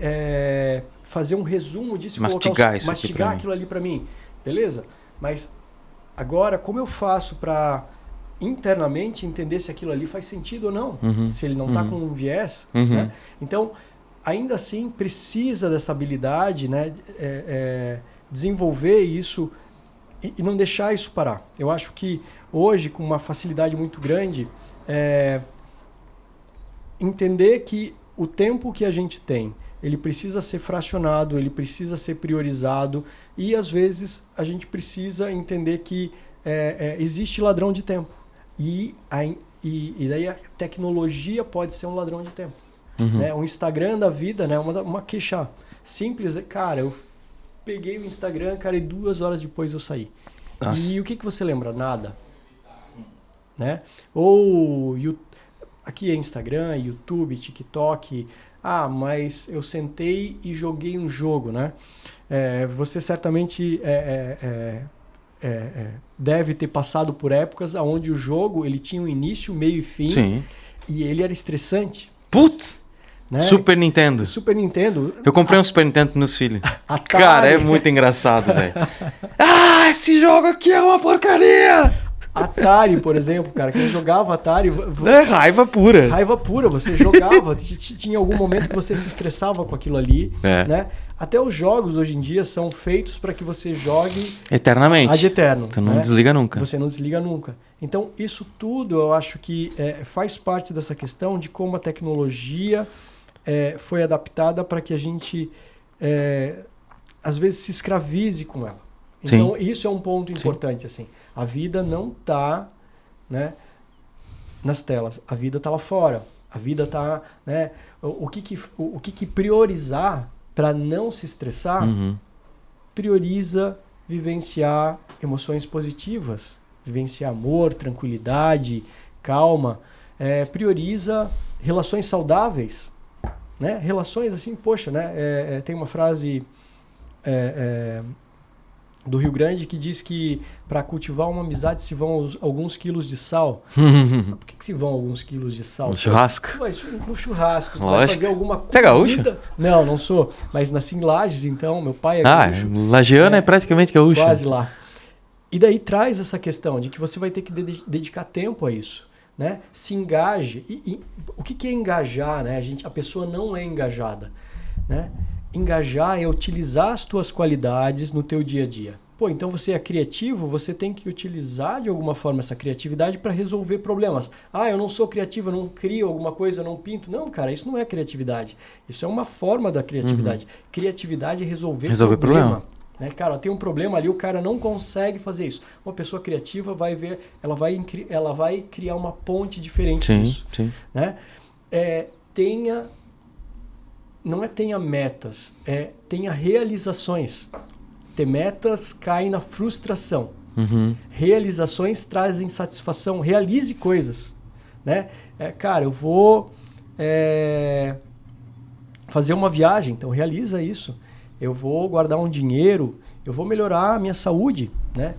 fazer um resumo disso, mastigar aquilo ali para mim, beleza? Mas agora, como eu faço para internamente entender se aquilo ali faz sentido ou não? Se ele não está com um viés, né? Então, ainda assim, precisa dessa habilidade, né? Desenvolver isso e não deixar isso parar. Eu acho que hoje, com uma facilidade muito grande, entender que o tempo que a gente tem, ele precisa ser fracionado, ele precisa ser priorizado e, às vezes, a gente precisa entender que existe ladrão de tempo. E daí a tecnologia pode ser um ladrão de tempo. Né? Um Instagram da vida, né? Uma queixa simples, cara, peguei o Instagram, cara, e 2 horas depois eu saí. Nossa. E o que você lembra? Nada. Né? Ou aqui é Instagram, YouTube, TikTok. Ah, mas eu sentei e joguei um jogo, né? Você certamente deve ter passado por épocas onde o jogo ele tinha um início, meio e fim. Sim. E ele era estressante. Putz! Né? Super Nintendo. Super Nintendo. Eu comprei um Super Nintendo pros meus filhos. Atari. Cara, é muito engraçado, velho. Ah, esse jogo aqui é uma porcaria! Atari, por exemplo, cara, quem jogava Atari... É raiva pura. Raiva pura, você jogava, tinha algum momento que você se estressava com aquilo ali, né? Até os jogos hoje em dia são feitos para que você jogue eternamente. ad eterno. Você não desliga nunca. Você não desliga nunca. Então, isso tudo eu acho que faz parte dessa questão de como a tecnologia foi adaptada para que a gente, às vezes, se escravize com ela. Então, isso é um ponto importante, assim. A vida não está, né, nas telas. A vida está lá fora. A vida está... Né, o que priorizar para não se estressar, prioriza vivenciar emoções positivas. Vivenciar amor, tranquilidade, calma. Prioriza relações saudáveis. Né? Relações assim, poxa, né? Tem uma frase... do Rio Grande que diz que para cultivar uma amizade se vão alguns quilos de sal. Por que se vão alguns quilos de sal? No churrasco? No churrasco. Lógico. Vai fazer alguma comida. Você é gaúcho? Não, não sou. Mas nasci em Lages, então, meu pai é gaúcho. Lagiano é praticamente gaúcho. Quase lá. E daí traz essa questão de que você vai ter que dedicar tempo a isso. Né? Se engaje. O que é engajar? Né? A pessoa não é engajada. Né? Engajar é utilizar as tuas qualidades no teu dia a dia. Pô, então você é criativo, você tem que utilizar de alguma forma essa criatividade para resolver problemas. Ah, eu não sou criativo, eu não crio alguma coisa, eu não pinto. Não, cara, isso não é criatividade. Isso é uma forma da criatividade. Criatividade é resolver problema. Né? Cara, tem um problema ali, o cara não consegue fazer isso. Uma pessoa criativa vai ver, ela vai criar uma ponte diferente disso. Sim. Né? Não é tenha metas, tenha realizações. Ter metas cai na frustração. Realizações trazem satisfação. Realize coisas. Né? Cara, eu vou fazer uma viagem, então realiza isso. Eu vou guardar um dinheiro, eu vou melhorar a minha saúde. Né?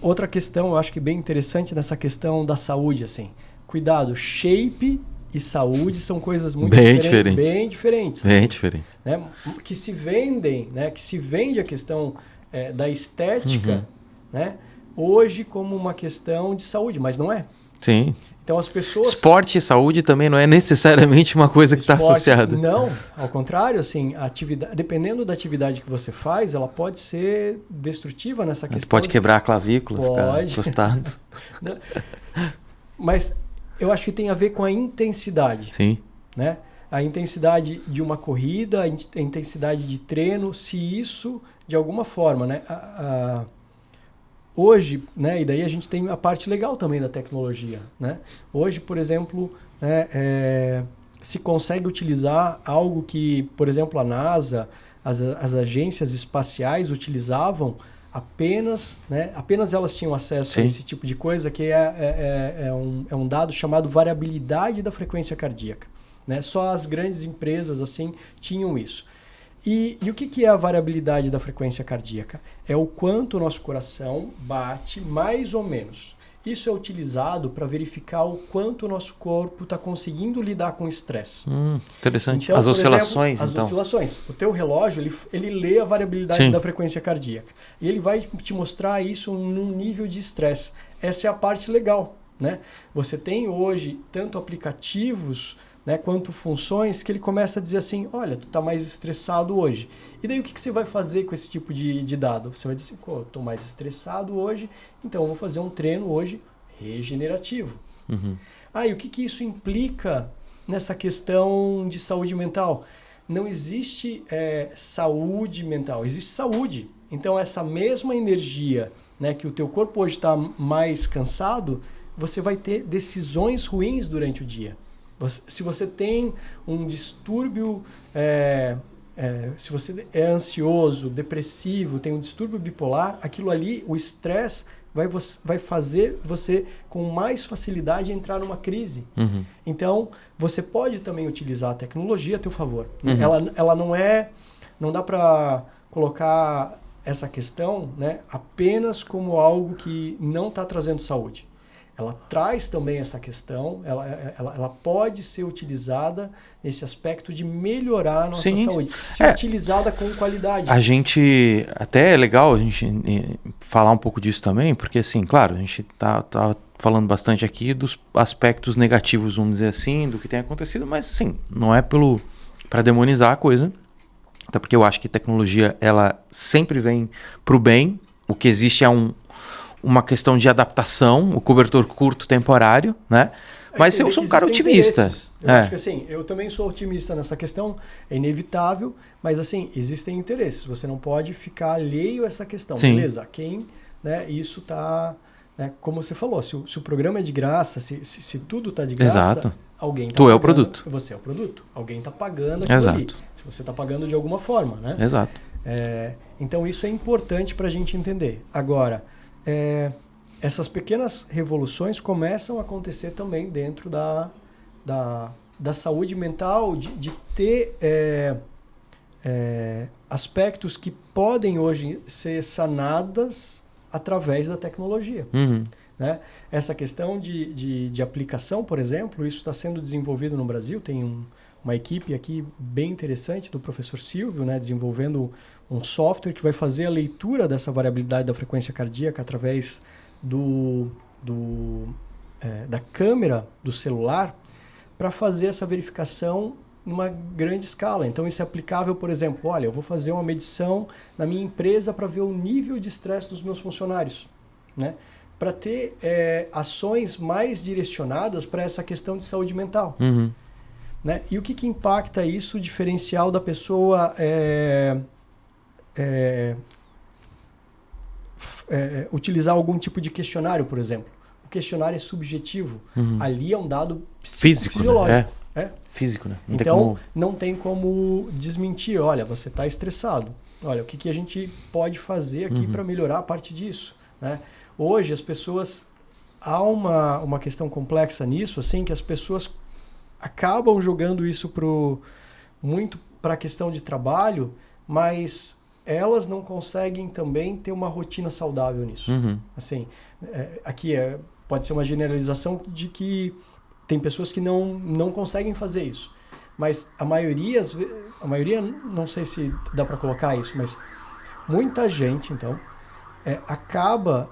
Outra questão, eu acho que bem interessante nessa questão da saúde, assim. Cuidado, shape e saúde são coisas muito diferentes. Bem diferentes. Bem diferentes. Né? Que se vendem, né? Que se vende a questão da estética, né? Hoje como uma questão de saúde, mas não é. Sim. Então as pessoas... Esporte e saúde também não é necessariamente uma coisa que está associada. Não, ao contrário, assim, dependendo da atividade que você faz, ela pode ser destrutiva nessa questão. Pode quebrar a clavícula, pode. Ficar encostado. Mas eu acho que tem a ver com a intensidade. Sim. Né? A intensidade de uma corrida, a intensidade de treino, se isso, de alguma forma, né? Hoje, né? E daí a gente tem a parte legal também da tecnologia. Né? Hoje, por exemplo, se consegue utilizar algo que, por exemplo, a NASA, as agências espaciais utilizavam apenas elas tinham acesso a esse tipo de coisa, que é um dado chamado variabilidade da frequência cardíaca. Né? Só as grandes empresas assim tinham isso. E o que é a variabilidade da frequência cardíaca? É o quanto o nosso coração bate mais ou menos. Isso é utilizado para verificar o quanto o nosso corpo está conseguindo lidar com o estresse. Interessante. Então, as oscilações, exemplo, as oscilações. O teu relógio, ele lê a variabilidade da frequência cardíaca. E ele vai te mostrar isso num nível de estresse. Essa é a parte legal. Né? Você tem hoje tanto aplicativos, né, quanto funções que ele começa a dizer assim, olha, tu está mais estressado hoje. E daí o que você vai fazer com esse tipo de dado? Você vai dizer assim, eu estou mais estressado hoje, então eu vou fazer um treino hoje regenerativo. E o que isso implica nessa questão de saúde mental? Não existe saúde mental, existe saúde. Então essa mesma energia, né, que o teu corpo hoje está mais cansado, você vai ter decisões ruins durante o dia. Se você tem um distúrbio Se você é ansioso, depressivo, tem um distúrbio bipolar, aquilo ali, o estresse, vai fazer você com mais facilidade entrar numa crise. Uhum. Então, você pode também utilizar a tecnologia a teu favor. Uhum. Ela não dá para colocar essa questão, né, apenas como algo que não está trazendo saúde. Ela traz também essa questão, ela pode ser utilizada nesse aspecto de melhorar a nossa saúde, se utilizada com qualidade. A gente, até é legal a gente falar um pouco disso também, porque assim, claro, a gente tá falando bastante aqui dos aspectos negativos, vamos dizer assim, do que tem acontecido, mas sim, não é para demonizar a coisa, até porque eu acho que tecnologia, ela sempre vem pro bem, o que existe é uma questão de adaptação, o cobertor curto temporário, né? Mas eu sou um cara otimista. Eu acho que assim, eu também sou otimista nessa questão, é inevitável, mas assim, existem interesses. Você não pode ficar alheio a essa questão. Sim. Beleza, né, isso tá, né, como você falou, se o programa é de graça, se tudo tá de graça, exato. Alguém tá tu pagando, é o produto. Você é o produto. Alguém tá pagando aquilo exato. ali. Se você tá pagando de alguma forma, né? Exato. Então isso é importante para a gente entender. Agora, essas pequenas revoluções começam a acontecer também dentro da saúde mental, de ter aspectos que podem hoje ser sanadas através da tecnologia. Uhum. Né? Essa questão de aplicação, por exemplo, isso está sendo desenvolvido no Brasil, tem uma equipe aqui bem interessante do professor Silvio, né, desenvolvendo um software que vai fazer a leitura dessa variabilidade da frequência cardíaca através da câmera do celular para fazer essa verificação numa grande escala. Então isso é aplicável, por exemplo, olha, eu vou fazer uma medição na minha empresa para ver o nível de estresse dos meus funcionários, né? Para ter ações mais direcionadas para essa questão de saúde mental. Uhum. Né? E o que impacta isso, o diferencial da pessoa utilizar algum tipo de questionário, por exemplo. O questionário é subjetivo. Uhum. Ali é um dado físico, fisiológico. né? Físico, né? Não tem como desmentir. Olha, você está estressado. Olha, o que a gente pode fazer aqui para melhorar a parte disso, né? Hoje as pessoas, há uma questão complexa nisso, assim, que as pessoas acabam jogando isso muito para a questão de trabalho, mas elas não conseguem também ter uma rotina saudável nisso. Uhum. Assim, aqui pode ser uma generalização de que tem pessoas que não conseguem fazer isso, mas a maioria, não sei se dá para colocar isso, mas muita gente, então, acaba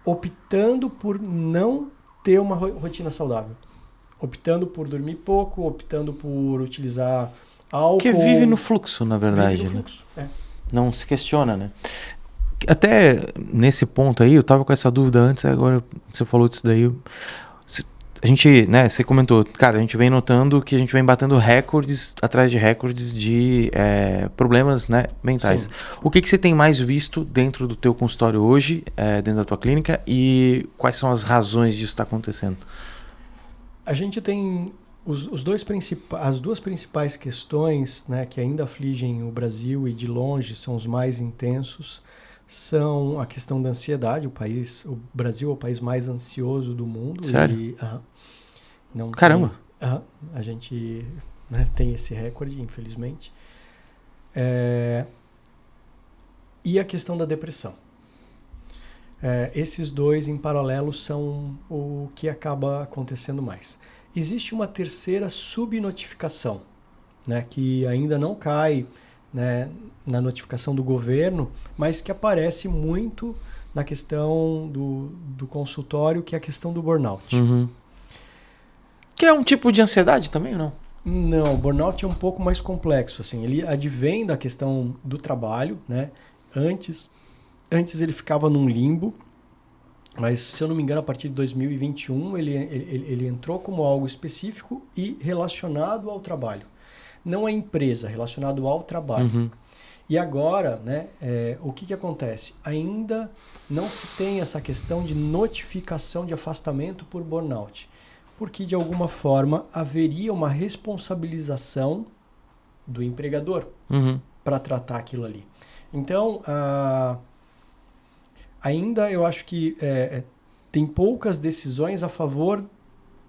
optando por não ter uma rotina saudável. Optando por dormir pouco, optando por utilizar álcool. Porque vive no fluxo, na verdade. Vive no fluxo, Não se questiona, né? Até nesse ponto aí, eu tava com essa dúvida antes, agora você falou disso daí. A gente, né, você comentou, cara, a gente vem notando que a gente vem batendo recordes atrás de recordes de problemas, né, mentais. Sim. O que você tem mais visto dentro do teu consultório hoje, dentro da tua clínica, e quais são as razões disso estar acontecendo? A gente tem as duas principais questões, né, que ainda afligem o Brasil e de longe são os mais intensos, são a questão da ansiedade. O Brasil é o país mais ansioso do mundo. Sério? Não Caramba! A gente, né, tem esse recorde, infelizmente. E a questão da depressão. Esses dois em paralelo são o que acaba acontecendo mais. Existe uma terceira subnotificação, né, que ainda não cai, né, na notificação do governo, mas que aparece muito na questão do consultório, que é a questão do burnout. Uhum. Que é um tipo de ansiedade também, ou não? Não, o burnout é um pouco mais complexo. Assim, ele advém da questão do trabalho, né? Antes ele ficava num limbo, mas, se eu não me engano, a partir de 2021 ele entrou como algo específico e relacionado ao trabalho. Não à empresa, relacionado ao trabalho. Uhum. E agora, né, o que acontece? Ainda não se tem essa questão de notificação de afastamento por burnout, porque de alguma forma haveria uma responsabilização do empregador Uhum. para tratar aquilo ali. Então, ainda eu acho que tem poucas decisões a favor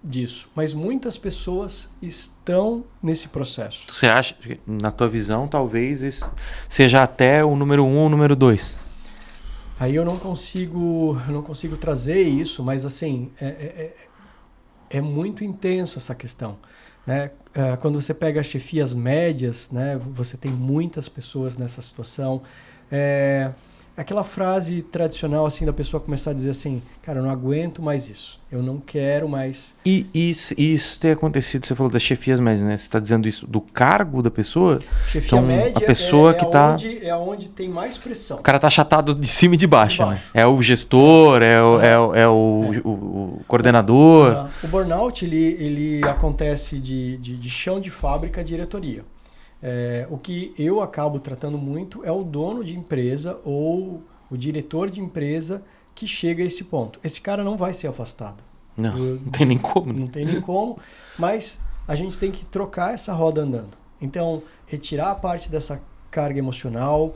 disso, mas muitas pessoas estão nesse processo. Você acha, na tua visão, talvez esse seja até o número 1 ou o número 2? Aí eu não consigo trazer isso, mas assim, é muito intenso essa questão, né? Quando você pega as chefias médias, né, você tem muitas pessoas nessa situação. Aquela frase tradicional assim da pessoa começar a dizer assim, cara, eu não aguento mais isso, eu não quero mais. E isso tem acontecido, você falou das chefias médias, né? Você está dizendo isso do cargo da pessoa? Chefia Então, média a pessoa que tá... é onde tem mais pressão. O cara tá achatado de cima e de baixo, De baixo. né? É o gestor, o coordenador. O burnout, ele acontece de chão de fábrica a diretoria. O que eu acabo tratando muito é o dono de empresa ou o diretor de empresa que chega a esse ponto. Esse cara não vai ser afastado. Não tem nem como. Não tem nem como, mas a gente tem que trocar essa roda andando. Então, retirar a parte dessa carga emocional,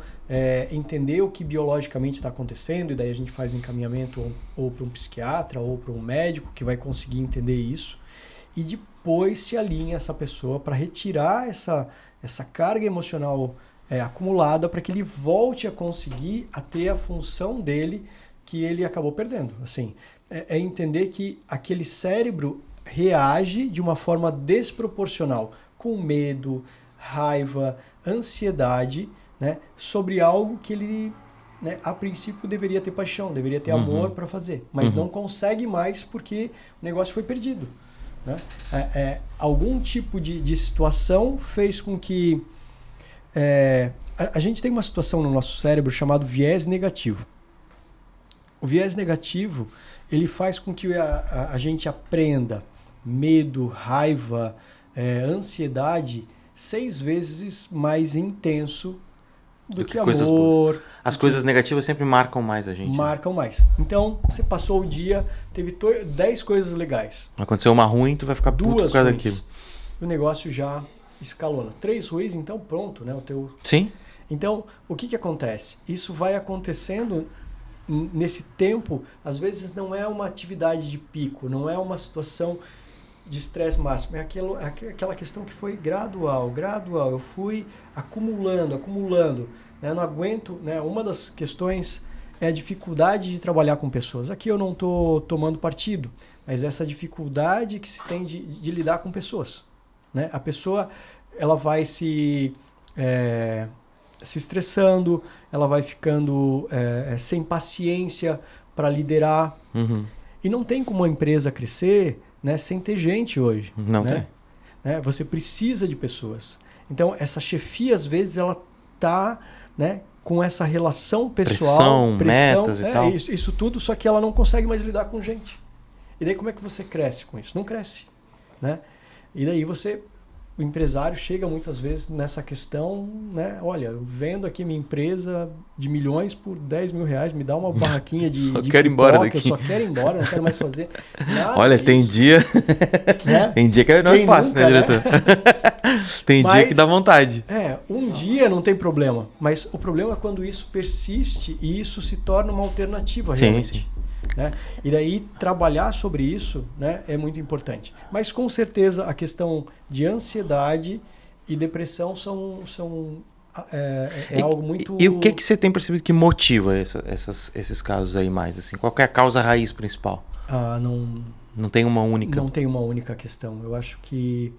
entender o que biologicamente está acontecendo, e daí a gente faz um encaminhamento ou para um psiquiatra ou para um médico que vai conseguir entender isso, e depois se alinha essa pessoa para retirar essa carga emocional acumulada para que ele volte a conseguir a ter a função dele que ele acabou perdendo. Assim, entender que aquele cérebro reage de uma forma desproporcional, com medo, raiva, ansiedade, né, sobre algo que ele, né, a princípio deveria ter paixão, deveria ter amor para fazer, mas não consegue mais porque o negócio foi perdido. Né? Algum tipo de situação fez com que a gente tem uma situação no nosso cérebro chamado viés negativo. O viés negativo, ele faz com que a gente aprenda medo, raiva, ansiedade 6 vezes mais intenso do que coisas amor. boas. As coisas negativas sempre marcam mais a gente. Marcam mais. Então, você passou o dia, teve 10 coisas legais. Aconteceu uma ruim, tu vai ficar puto por causa ruins. daquilo. O negócio já escalona. 3 ruins, então pronto, né? Sim. Então, o que acontece? Isso vai acontecendo nesse tempo, às vezes não é uma atividade de pico, não é uma situação de estresse máximo, é aquela questão que foi gradual, eu fui acumulando, né? Não aguento, né? Uma das questões é a dificuldade de trabalhar com pessoas. Aqui eu não estou tomando partido, mas essa dificuldade que se tem de lidar com pessoas, né? A pessoa, ela vai se estressando, ela vai ficando sem paciência para liderar. E não tem como uma empresa crescer, né, sem ter gente hoje. Não né? tem. Você precisa de pessoas. Então, essa chefia, às vezes, ela tá, né, com essa relação pessoal. Pressão, metas e tal. Isso tudo, só que ela não consegue mais lidar com gente. E daí como é que você cresce com isso? Não cresce. Né? E daí o empresário chega muitas vezes nessa questão, né? Olha, eu vendo aqui minha empresa de milhões por 10 mil reais, me dá uma barraquinha de quero ir embora daqui. Eu só quero ir embora, não quero mais fazer nada. Olha, disso. tem dia... Né? Tem dia que não é fácil, nunca, né, diretor? Tem dia que dá vontade. Um dia não tem problema, mas o problema é quando isso persiste e isso se torna uma alternativa realmente. Sim. Né? E daí trabalhar sobre isso, né, é muito importante. Mas com certeza a questão de ansiedade e depressão são algo muito... E o que você tem percebido que motiva esses casos aí mais? Assim? Qual que é a causa raiz principal? Não tem uma única? Não tem uma única questão. Eu acho que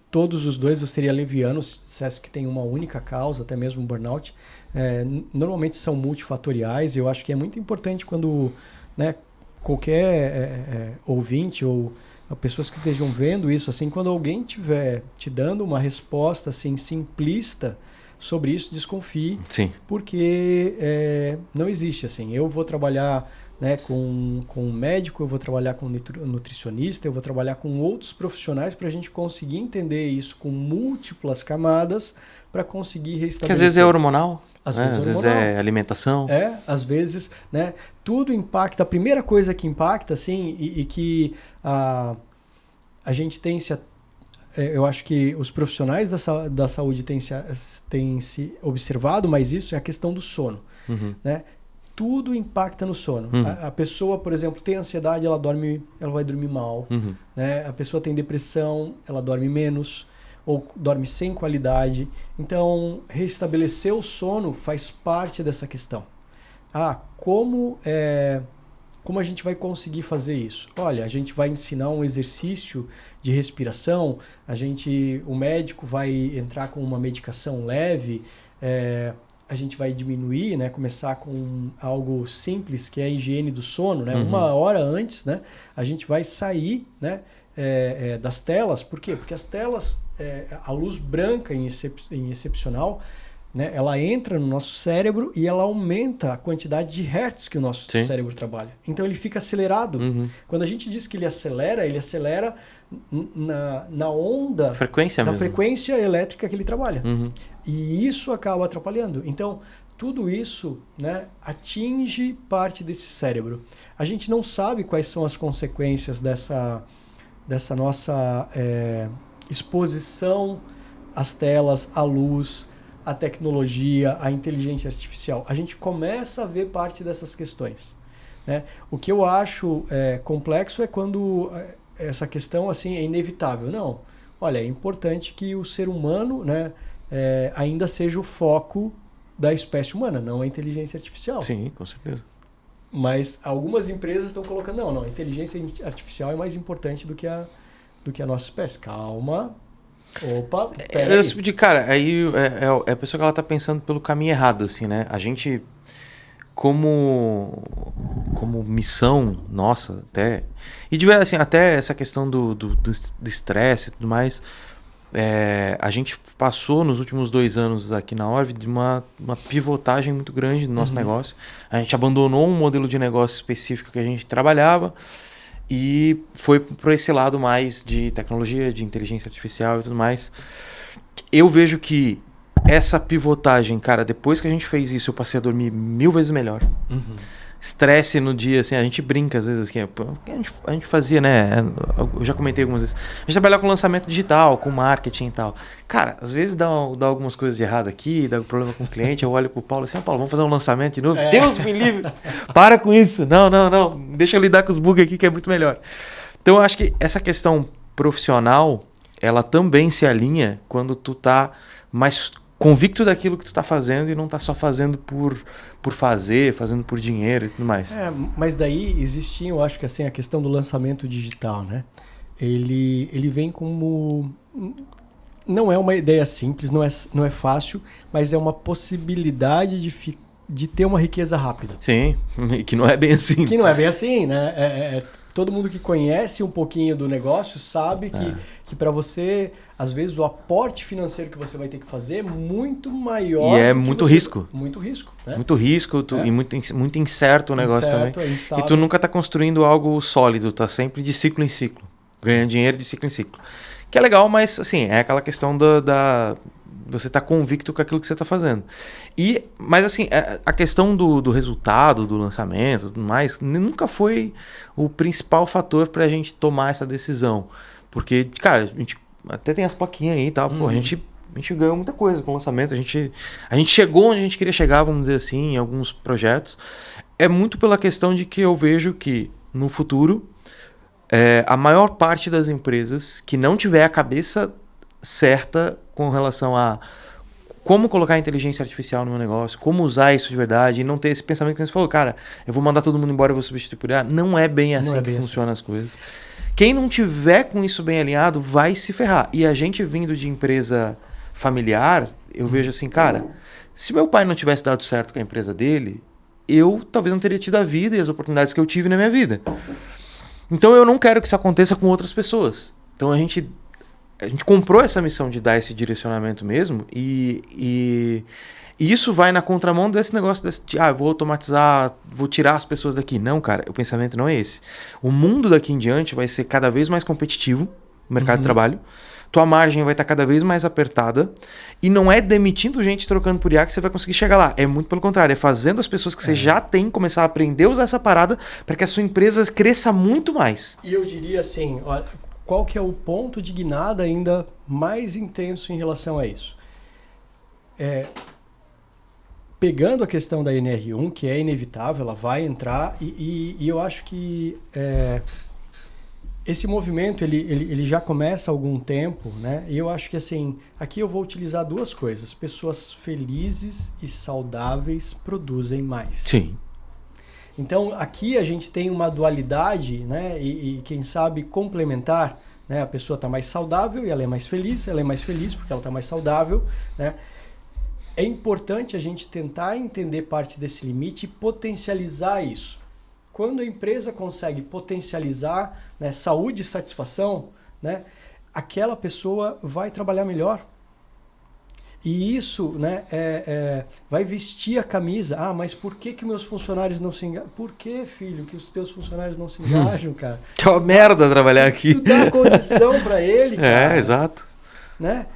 todos os dois eu seria leviano se dissesse que tem uma única causa, até mesmo um burnout. Normalmente são multifatoriais. Eu acho que é muito importante quando, né, qualquer ouvinte ou pessoas que estejam vendo isso, assim, quando alguém estiver te dando uma resposta assim, simplista sobre isso, desconfie. Sim. Porque não existe assim. Eu vou trabalhar, né, com um médico, eu vou trabalhar com um nutricionista, eu vou trabalhar com outros profissionais para a gente conseguir entender isso com múltiplas camadas para conseguir restabelecer. Que às vezes é hormonal. Às vezes é alimentação. Às vezes, né, tudo impacta. A primeira coisa que impacta, assim, e que a gente tem eu acho que os profissionais da saúde têm se observado, mas isso é a questão do sono. Né? Tudo impacta no sono. A pessoa, por exemplo, tem ansiedade, ela vai dormir mal. Né? A pessoa tem depressão, ela dorme menos ou dorme sem qualidade. Então, restabelecer o sono faz parte dessa questão. Como a gente vai conseguir fazer isso? Olha, a gente vai ensinar um exercício de respiração, o médico vai entrar com uma medicação leve, a gente vai diminuir, né, começar com algo simples, que é a higiene do sono, né? 1 hora antes, né, a gente vai sair, né, das telas. Por quê? Porque as telas, a luz branca em excepcional, né, ela entra no nosso cérebro e ela aumenta a quantidade de hertz que o nosso cérebro trabalha. Então ele fica acelerado. Quando a gente diz que ele acelera na onda da frequência elétrica que ele trabalha. E isso acaba atrapalhando. Então, tudo isso, né, atinge parte desse cérebro. A gente não sabe quais são as consequências dessa nossa exposição às telas, à luz, à tecnologia, à inteligência artificial. A gente começa a ver parte dessas questões. Né? O que eu acho complexo é quando essa questão assim, é inevitável. Não. Olha, é importante que o ser humano, né, ainda seja o foco da espécie humana, não a inteligência artificial. Sim, com certeza. Mas algumas empresas estão colocando, não, a inteligência artificial é mais importante do que a nossa espécie. Calma. Opa, pera aí. Tipo de cara, aí é a pessoa que ela tá pensando pelo caminho errado, assim, né? A gente, como missão nossa, até... E assim, até essa questão do estresse e tudo mais, a gente passou nos últimos 2 anos aqui na Orve de uma pivotagem muito grande no nosso negócio. A gente abandonou um modelo de negócio específico que a gente trabalhava e foi por esse lado mais de tecnologia, de inteligência artificial e tudo mais. Eu vejo que essa pivotagem, cara, depois que a gente fez isso, eu passei a dormir 1000 vezes melhor. Estresse no dia, assim, a gente brinca às vezes, assim, a gente fazia, né, eu já comentei algumas vezes, a gente trabalhava com lançamento digital, com marketing e tal. Cara, às vezes dá algumas coisas de errado aqui, dá problema com o cliente, eu olho pro Paulo assim, Paulo, vamos fazer um lançamento de novo? Deus me livre! Para com isso! Não, deixa eu lidar com os bugs aqui que é muito melhor. Então eu acho que essa questão profissional, ela também se alinha quando tu tá mais convicto daquilo que tu tá fazendo e não tá só fazendo por fazer, fazendo por dinheiro e tudo mais. Mas daí existia, eu acho que assim, a questão do lançamento digital, né? Ele vem como... Não é uma ideia simples, não é fácil, mas é uma possibilidade de ter uma riqueza rápida. Sim, e que não é bem assim. Que não é bem assim, né? Todo mundo que conhece um pouquinho do negócio sabe que para você, às vezes, o aporte financeiro que você vai ter que fazer é muito maior. E é muito risco. Muito risco. Né? Muito risco e muito incerto o negócio também. Instável. E tu nunca tá construindo algo sólido, tá sempre de ciclo em ciclo. Ganhando dinheiro de ciclo em ciclo. Que é legal, mas assim, é aquela questão você tá convicto com aquilo que você tá fazendo. Mas assim, a questão do resultado, do lançamento, tudo mais, nunca foi o principal fator pra gente tomar essa decisão. Porque, cara, a gente até tem as plaquinhas aí e tal, pô, a gente ganhou muita coisa com o lançamento, a gente chegou onde a gente queria chegar, vamos dizer assim, em alguns projetos. É muito pela questão de que eu vejo que, no futuro, a maior parte das empresas que não tiver a cabeça certa com relação a como colocar a inteligência artificial no meu negócio, como usar isso de verdade e não ter esse pensamento que você falou, cara, eu vou mandar todo mundo embora e vou substituir por IA. Não é bem assim que funcionam as coisas. Quem não tiver com isso bem alinhado vai se ferrar. E a gente vindo de empresa familiar, eu vejo assim, cara, se meu pai não tivesse dado certo com a empresa dele, eu talvez não teria tido a vida e as oportunidades que eu tive na minha vida. Então eu não quero que isso aconteça com outras pessoas. Então a gente comprou essa missão de dar esse direcionamento mesmo e isso vai na contramão desse negócio de vou automatizar, vou tirar as pessoas daqui. Não, cara, o pensamento não é esse. O mundo daqui em diante vai ser cada vez mais competitivo, o mercado de trabalho. Tua margem vai estar cada vez mais apertada e não é demitindo gente trocando por IA que você vai conseguir chegar lá. É muito pelo contrário, é fazendo as pessoas que você já tem começar a aprender a usar essa parada para que a sua empresa cresça muito mais. E eu diria assim, olha, qual que é o ponto de guinada ainda mais intenso em relação a isso? Pegando a questão da NR1, que é inevitável, ela vai entrar, e eu acho que esse movimento ele já começa há algum tempo, né? E eu acho que assim, aqui eu vou utilizar duas coisas. Pessoas felizes e saudáveis produzem mais. Sim. Então aqui a gente tem uma dualidade, né? E quem sabe complementar, né? A pessoa está mais saudável e ela é mais feliz porque ela está mais saudável, né? É importante a gente tentar entender parte desse limite e potencializar isso. Quando a empresa consegue potencializar, né, saúde e satisfação, né, aquela pessoa vai trabalhar melhor. E isso, né, vai vestir a camisa. Ah, mas por que meus funcionários não se engajam? Por que, filho, que os teus funcionários não se engajam, cara? Que é uma merda trabalhar aqui. Tu dá condição para ele, cara. Exato. Né?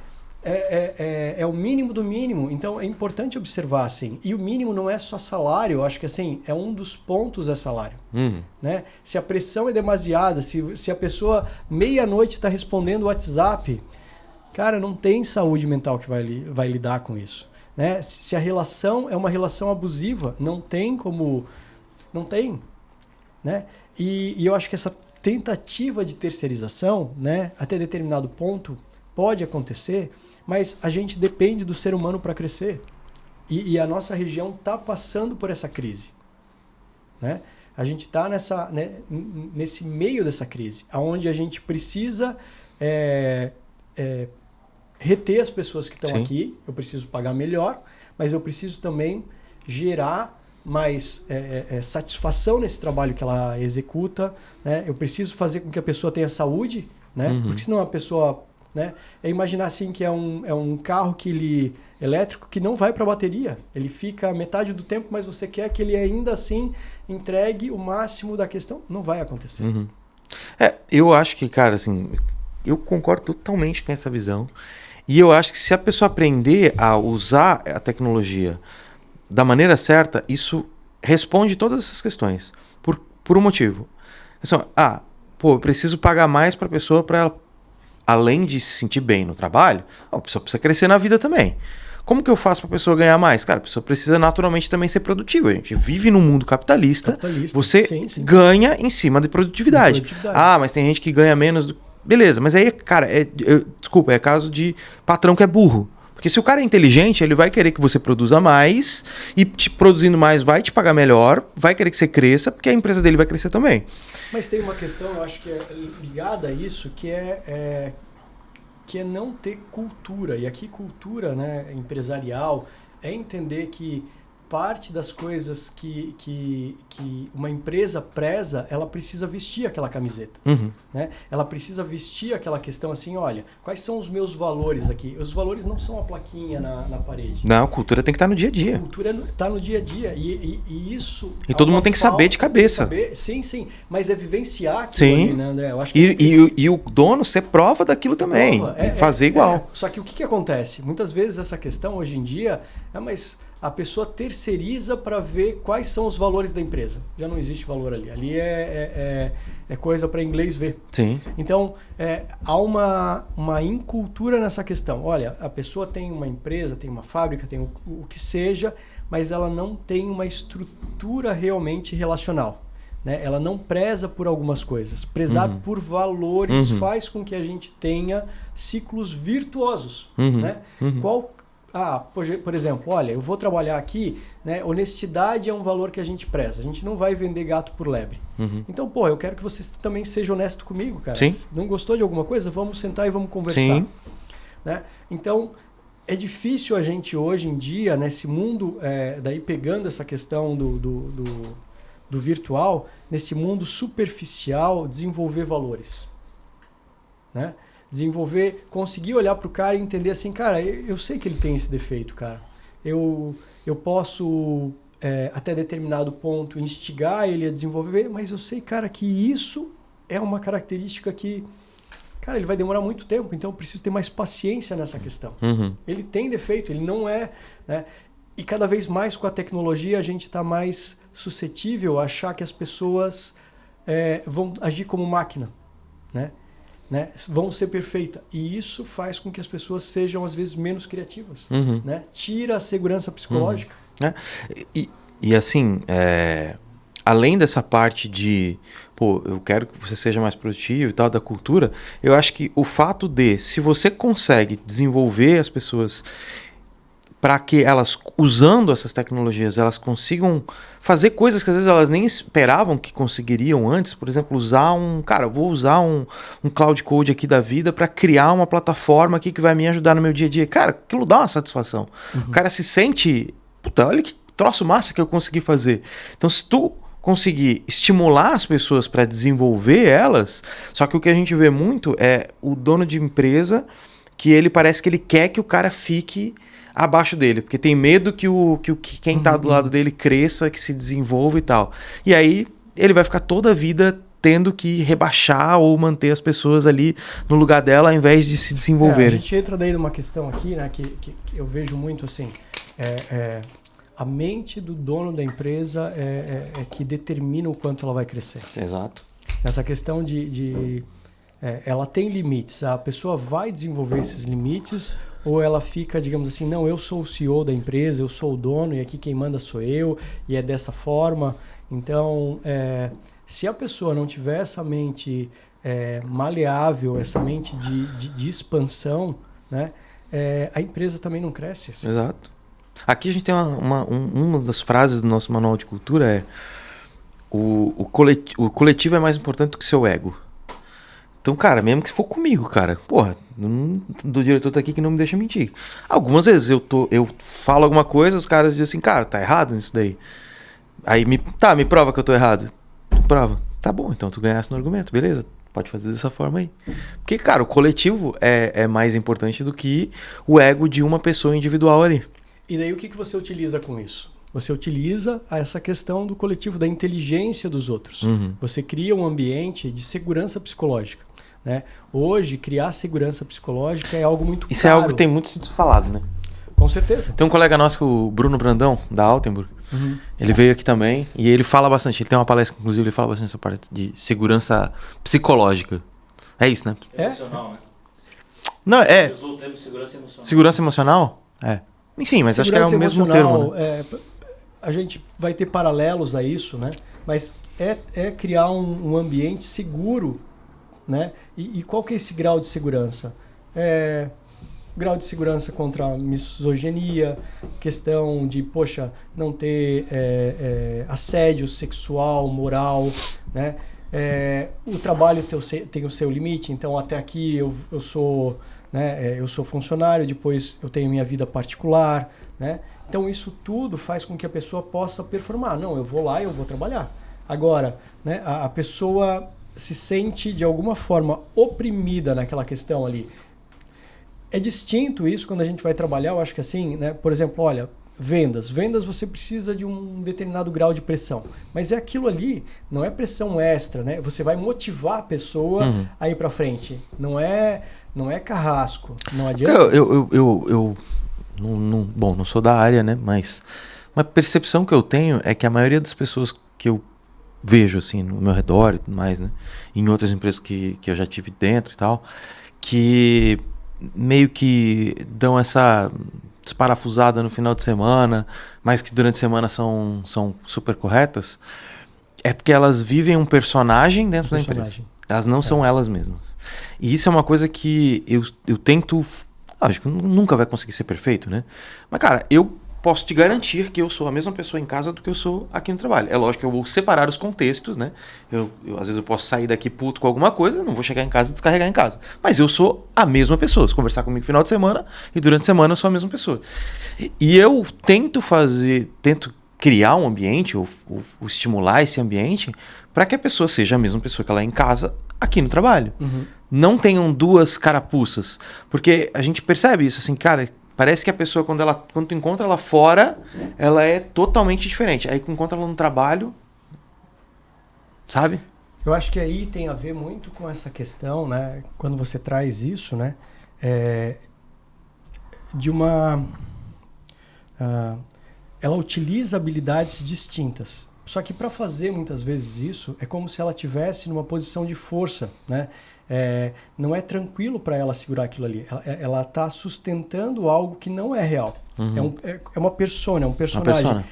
É o mínimo do mínimo. Então é importante observar assim. E o mínimo não é só salário, eu acho que assim, é um dos pontos é salário. Né? Se a pressão é demasiada, se a pessoa meia-noite está respondendo o WhatsApp, cara, não tem saúde mental que vai lidar com isso. Né? Se a relação é uma relação abusiva, não tem como. Não tem. Né? E eu acho que essa tentativa de terceirização, né, até determinado ponto, pode acontecer. Mas a gente depende do ser humano para crescer. E a nossa região está passando por essa crise. Né? A gente está nesse meio dessa crise, onde a gente precisa reter as pessoas que estão aqui. Eu preciso pagar melhor, mas eu preciso também gerar mais satisfação nesse trabalho que ela executa. Né? Eu preciso fazer com que a pessoa tenha saúde, né? Porque senão a pessoa... Né? É imaginar assim que é um carro elétrico que não vai para a bateria. Ele fica metade do tempo, mas você quer que ele ainda assim entregue o máximo da questão. Não vai acontecer. Eu acho que, cara, assim, eu concordo totalmente com essa visão. E eu acho que se a pessoa aprender a usar a tecnologia da maneira certa, isso responde todas essas questões. Por um motivo. Assim, eu preciso pagar mais para a pessoa para ela, além de se sentir bem no trabalho, a pessoa precisa crescer na vida também. Como que eu faço para a pessoa ganhar mais? Cara, a pessoa precisa naturalmente também ser produtiva. A gente vive num mundo capitalista. Você ganha em cima de produtividade. Mas tem gente que ganha menos. Beleza, mas aí, cara, desculpa, é caso de patrão que é burro. Porque se o cara é inteligente, ele vai querer que você produza mais e produzindo mais vai te pagar melhor, vai querer que você cresça, porque a empresa dele vai crescer também. Mas tem uma questão, eu acho que é ligada a isso, que é não ter cultura. E aqui cultura, né, empresarial é entender que parte das coisas que uma empresa preza, ela precisa vestir aquela camiseta. Né? Ela precisa vestir aquela questão assim, olha, quais são os meus valores aqui? Os valores não são uma plaquinha na parede. Não, a cultura tem que estar no dia a dia. A cultura está no dia a dia. E isso... E todo mundo tem que saber de cabeça. Sim. Mas é vivenciar aquilo ali, né, André? Eu acho que e o dono ser prova daquilo também. Fazer igual. Só que o que acontece? Muitas vezes essa questão hoje em dia mas a pessoa terceiriza para ver quais são os valores da empresa. Já não existe valor ali. Ali é coisa para inglês ver. Sim. Então, há uma incultura nessa questão. Olha, a pessoa tem uma empresa, tem uma fábrica, tem o que seja, mas ela não tem uma estrutura realmente relacional. Né? Ela não preza por algumas coisas. Prezar por valores faz com que a gente tenha ciclos virtuosos. Né? Por exemplo, olha, eu vou trabalhar aqui, né? Honestidade é um valor que a gente preza. A gente não vai vender gato por lebre. Então, eu quero que você também seja honesto comigo, cara. Sim. Não gostou de alguma coisa? Vamos sentar e vamos conversar. Sim. Né? Então, é difícil a gente hoje em dia, nesse mundo, daí pegando essa questão do virtual, nesse mundo superficial, desenvolver valores. Né? Conseguir olhar para o cara e entender assim, cara, eu sei que ele tem esse defeito, cara. Eu posso, até determinado ponto, instigar ele a desenvolver, mas eu sei, cara, que isso é uma característica que, cara, ele vai demorar muito tempo, então eu preciso ter mais paciência nessa questão. Ele tem defeito, ele não é... Né? E cada vez mais com a tecnologia a gente está mais suscetível a achar que as pessoas vão agir como máquina, né? né, vão ser perfeitas. E isso faz com que as pessoas sejam, às vezes, menos criativas. Uhum. Né? Tira a segurança psicológica. É. E assim, além dessa parte de, pô, eu quero que você seja mais produtivo e tal, da cultura, eu acho que o fato de, se você consegue desenvolver as pessoas para que elas, usando essas tecnologias, elas consigam fazer coisas que às vezes elas nem esperavam que conseguiriam antes. Por exemplo, vou usar um Cloud Code aqui da vida para criar uma plataforma aqui que vai me ajudar no meu dia a dia. Cara, aquilo dá uma satisfação. O cara se sente, puta, olha que troço massa que eu consegui fazer. Então, se tu conseguir estimular as pessoas para desenvolver elas, só que o que a gente vê muito é o dono de empresa que ele parece que ele quer que o cara fique abaixo dele, porque tem medo que quem tá do lado dele cresça, que se desenvolva e tal. E aí ele vai ficar toda a vida tendo que rebaixar ou manter as pessoas ali no lugar dela, ao invés de se desenvolverem. A gente entra daí numa questão aqui, né, que eu vejo muito assim, a mente do dono da empresa é que determina o quanto ela vai crescer. Exato. Essa questão ela tem limites, a pessoa vai desenvolver esses limites ou ela fica, digamos assim, não, eu sou o CEO da empresa, eu sou o dono e aqui quem manda sou eu e é dessa forma. Então, se a pessoa não tiver essa mente maleável, essa mente de expansão, né, a empresa também não cresce. Assim. Exato. Aqui a gente tem uma das frases do nosso manual de cultura o coletivo é mais importante do que seu ego. Então, cara, mesmo que for comigo, cara, porra, do diretor tá aqui que não me deixa mentir. Algumas vezes eu falo alguma coisa, os caras dizem assim, cara, tá errado nisso daí. Aí me prova que eu tô errado. Prova. Tá bom, então tu ganhaste no argumento, beleza? Pode fazer dessa forma aí. Porque, cara, o coletivo é mais importante do que o ego de uma pessoa individual ali. E daí o que você utiliza com isso? Você utiliza essa questão do coletivo, da inteligência dos outros. Você cria um ambiente de segurança psicológica. Né? Hoje, criar segurança psicológica é algo muito Isso caro. é algo que tem muito sido falado, né? Com certeza. Tem um colega nosso, o Bruno Brandão, da Altenburg. Ele veio aqui também e ele fala bastante. Ele tem uma palestra, inclusive, ele fala bastante essa parte de segurança psicológica. É isso, né? Emocional, né? Não, Ele usou o termo segurança emocional. Segurança emocional? Enfim, mas acho que é o mesmo termo, né? A gente vai ter paralelos a isso, né? Mas é criar um ambiente seguro, né? E qual que é esse grau de segurança? Grau de segurança contra a misoginia, questão de, não ter assédio sexual, moral, né? O trabalho tem o seu limite, então até aqui eu sou, né, eu sou funcionário, depois eu tenho minha vida particular, né? Então isso tudo faz com que a pessoa possa performar. Não, eu vou lá e eu vou trabalhar. Agora, né, a pessoa se sente de alguma forma oprimida naquela questão ali. É distinto isso quando a gente vai trabalhar, eu acho que assim, né? Por exemplo, olha, vendas você precisa de um determinado grau de pressão, mas aquilo ali não é pressão extra, né? Você vai motivar a pessoa a ir para frente, não é carrasco, não adianta. Eu não sou da área, né? Mas uma percepção que eu tenho é que a maioria das pessoas que eu vejo assim no meu redor e tudo mais, né? Em outras empresas que eu já tive dentro e tal, que meio que dão essa desparafusada no final de semana, mas que durante a semana são super corretas, é porque elas vivem um personagem dentro da empresa. Elas não são elas mesmas. E isso é uma coisa que eu tento... Lógico, nunca vai conseguir ser perfeito, né? Mas, cara, eu posso te garantir que eu sou a mesma pessoa em casa do que eu sou aqui no trabalho. É lógico que eu vou separar os contextos, né? Às vezes eu posso sair daqui puto com alguma coisa, não vou chegar em casa e descarregar em casa. Mas eu sou a mesma pessoa. Se conversar comigo no final de semana e durante a semana eu sou a mesma pessoa. E eu tento criar um ambiente ou estimular esse ambiente para que a pessoa seja a mesma pessoa que ela é em casa aqui no trabalho. Não tenham duas carapuças. Porque a gente percebe isso, assim, cara... Parece que a pessoa, quando tu encontra ela fora, ela é totalmente diferente. Aí, quando encontra ela no trabalho, sabe? Eu acho que aí tem a ver muito com essa questão, né? Quando você traz isso, né? De uma... ela utiliza habilidades distintas. Só que para fazer muitas vezes isso, é como se ela estivesse numa posição de força, né? Não é tranquilo para ela segurar aquilo ali. Ela está sustentando algo que não é real. É uma persona, é um personagem.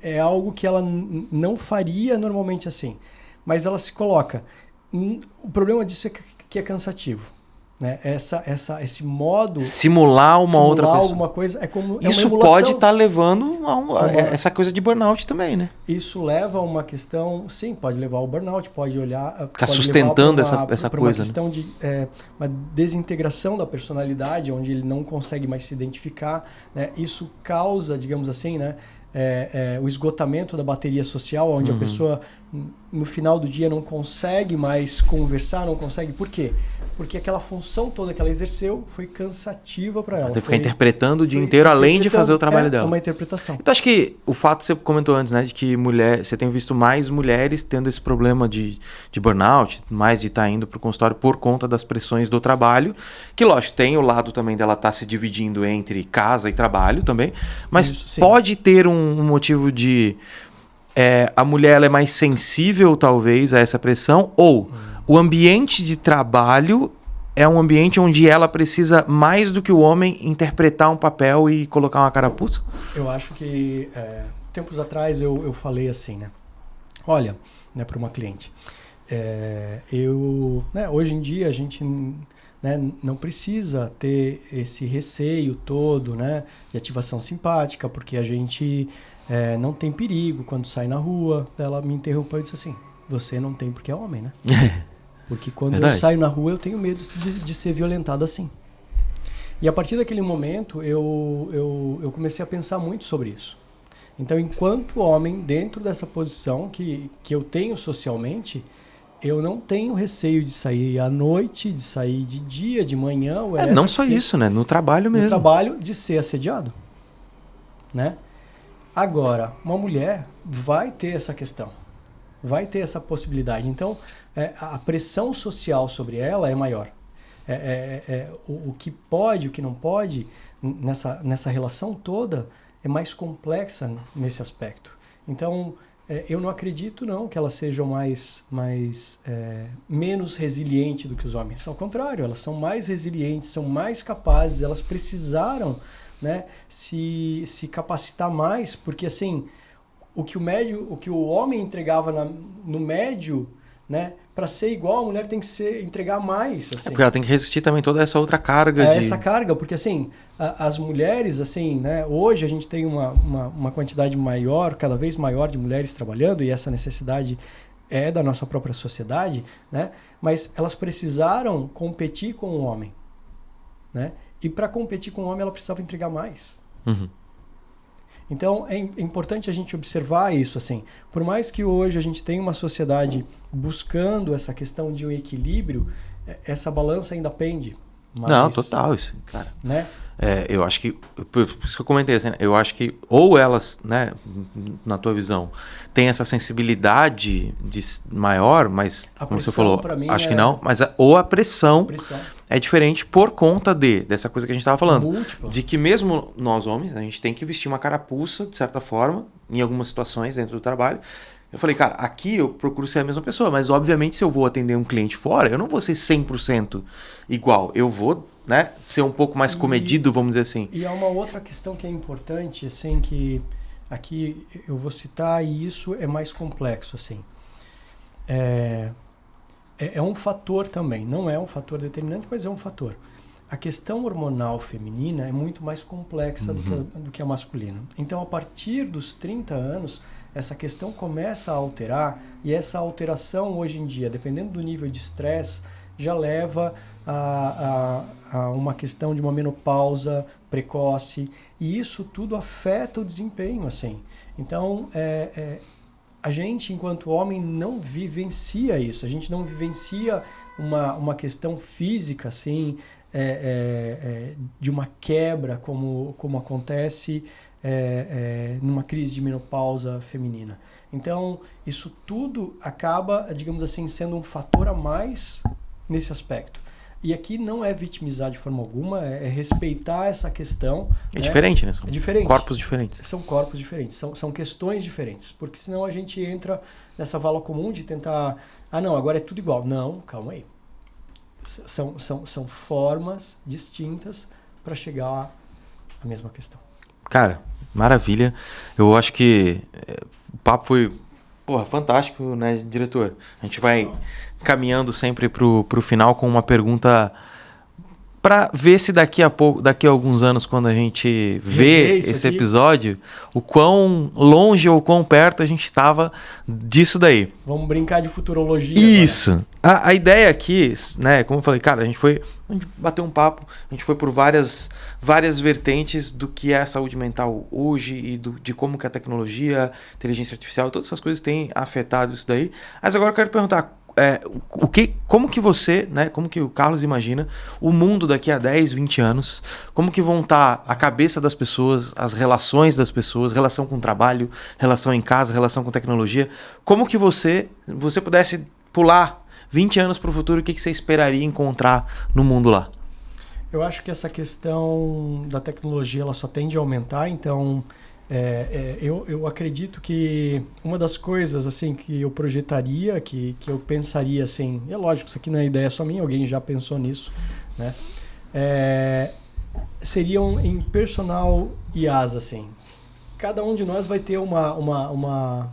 É algo que ela não faria normalmente assim. Mas ela se coloca. O problema disso é que é cansativo. Né? Esse modo... Simular outra pessoa. Alguma coisa é como... Isso pode estar levando a essa coisa de burnout também, né? Isso leva a uma questão... Sim, pode levar ao burnout, pode olhar... Ficar sustentando essa coisa. Uma questão de uma desintegração da personalidade, onde ele não consegue mais se identificar. Né? Isso causa, digamos assim, né? O esgotamento da bateria social, onde a pessoa, no final do dia, não consegue mais conversar, não consegue... Por quê? Porque aquela função toda que ela exerceu foi cansativa para ela. Tem que ficar interpretando o dia inteiro, além de fazer o trabalho dela. É uma interpretação. Então, acho que o fato que você comentou antes, né, de que você tem visto mais mulheres tendo esse problema de burnout, mais de estar indo para o consultório por conta das pressões do trabalho, que, lógico, tem o lado também dela estar se dividindo entre casa e trabalho também, mas isso, pode ter um motivo de... a mulher ela é mais sensível, talvez, a essa pressão, ou... O ambiente de trabalho é um ambiente onde ela precisa, mais do que o homem, interpretar um papel e colocar uma carapuça? Eu acho que, tempos atrás, eu falei assim, né? Olha, né, para uma cliente, hoje em dia a gente, né, não precisa ter esse receio todo, né, de ativação simpática, porque a gente não tem perigo quando sai na rua. Ela me interrompeu e disse assim, você não tem porque é homem, né? Porque quando eu saio na rua, eu tenho medo de ser violentado assim. E a partir daquele momento, eu comecei a pensar muito sobre isso. Então, enquanto homem, dentro dessa posição que eu tenho socialmente, eu não tenho receio de sair à noite, de sair de dia, de manhã. Não só isso, né? No trabalho mesmo. No trabalho, de ser assediado. Né? Agora, uma mulher vai ter essa questão. Vai ter essa possibilidade. Então, a pressão social sobre ela é maior. O que pode, o que não pode, nessa relação toda, é mais complexa nesse aspecto. Então, eu não acredito não que elas sejam menos resilientes do que os homens. Ao contrário, elas são mais resilientes, são mais capazes, elas precisaram, né, se capacitar mais, porque assim... O que o homem entregava no médio, né, para ser igual, a mulher tem que entregar mais. Assim. Porque ela tem que resistir também toda essa outra carga. Essa carga, porque assim, as mulheres, assim, né, hoje a gente tem uma quantidade maior, cada vez maior de mulheres trabalhando, e essa necessidade é da nossa própria sociedade, né, mas elas precisaram competir com o homem. Né, e para competir com o homem, ela precisava entregar mais. Uhum. Então, é importante a gente observar isso, assim. Por mais que hoje a gente tenha uma sociedade buscando essa questão de um equilíbrio, essa balança ainda pende. Mas, não, total, isso, cara. Né? Eu acho que, por isso que eu comentei, assim, eu acho que ou elas, né, na tua visão, têm essa sensibilidade maior, mas, como você falou, acho que não, mas ou a pressão é diferente por conta dessa coisa que a gente estava falando. Múltipla. De que mesmo nós homens, a gente tem que vestir uma carapuça, de certa forma, em algumas situações dentro do trabalho. Eu falei, cara, aqui eu procuro ser a mesma pessoa, mas obviamente se eu vou atender um cliente fora, eu não vou ser 100% igual. Eu vou, né, ser um pouco mais comedido, vamos dizer assim. E há uma outra questão que é importante, assim, que aqui eu vou citar, e isso é mais complexo, assim. É um fator também, não é um fator determinante, mas é um fator. A questão hormonal feminina é muito mais complexa do que a masculina. Então, a partir dos 30 anos, essa questão começa a alterar, e essa alteração hoje em dia, dependendo do nível de estresse, já leva a uma questão de uma menopausa precoce, e isso tudo afeta o desempenho, assim. Então, a gente, enquanto homem, não vivencia isso, a gente não vivencia uma questão física, assim, de uma quebra, como acontece numa crise de menopausa feminina. Então, isso tudo acaba, digamos assim, sendo um fator a mais nesse aspecto. E aqui não é vitimizar de forma alguma, é respeitar essa questão. É diferente, né? São É diferente. corpos diferentes. São corpos diferentes, são questões diferentes. Porque senão a gente entra nessa vala comum de tentar... Ah, não, agora é tudo igual. Não, calma aí. São formas distintas para chegar à mesma questão. Cara, maravilha. Eu acho que o papo foi fantástico, né, diretor? A gente vai caminhando sempre pro final com uma pergunta para ver se daqui a alguns anos, quando a gente vê esse episódio, o quão longe ou quão perto a gente estava disso daí. Vamos brincar de futurologia. Isso. A ideia aqui, né, como eu falei, cara, a gente bateu um papo, a gente foi por várias vertentes do que é a saúde mental hoje e de como que a tecnologia, inteligência artificial, todas essas coisas têm afetado isso daí. Mas agora eu quero perguntar, como que você, né, como que o Carlos imagina o mundo daqui a 10, 20 anos, como que vão estar a cabeça das pessoas, as relações das pessoas, relação com o trabalho, relação em casa, relação com tecnologia, como que você pudesse pular 20 anos para o futuro, o que você esperaria encontrar no mundo lá? Eu acho que essa questão da tecnologia ela só tende a aumentar, então eu acredito que uma das coisas assim que eu projetaria, que eu pensaria assim, é lógico, isso aqui não é ideia só minha, alguém já pensou nisso, né? Seriam em personal IAs, assim. Cada um de nós vai ter uma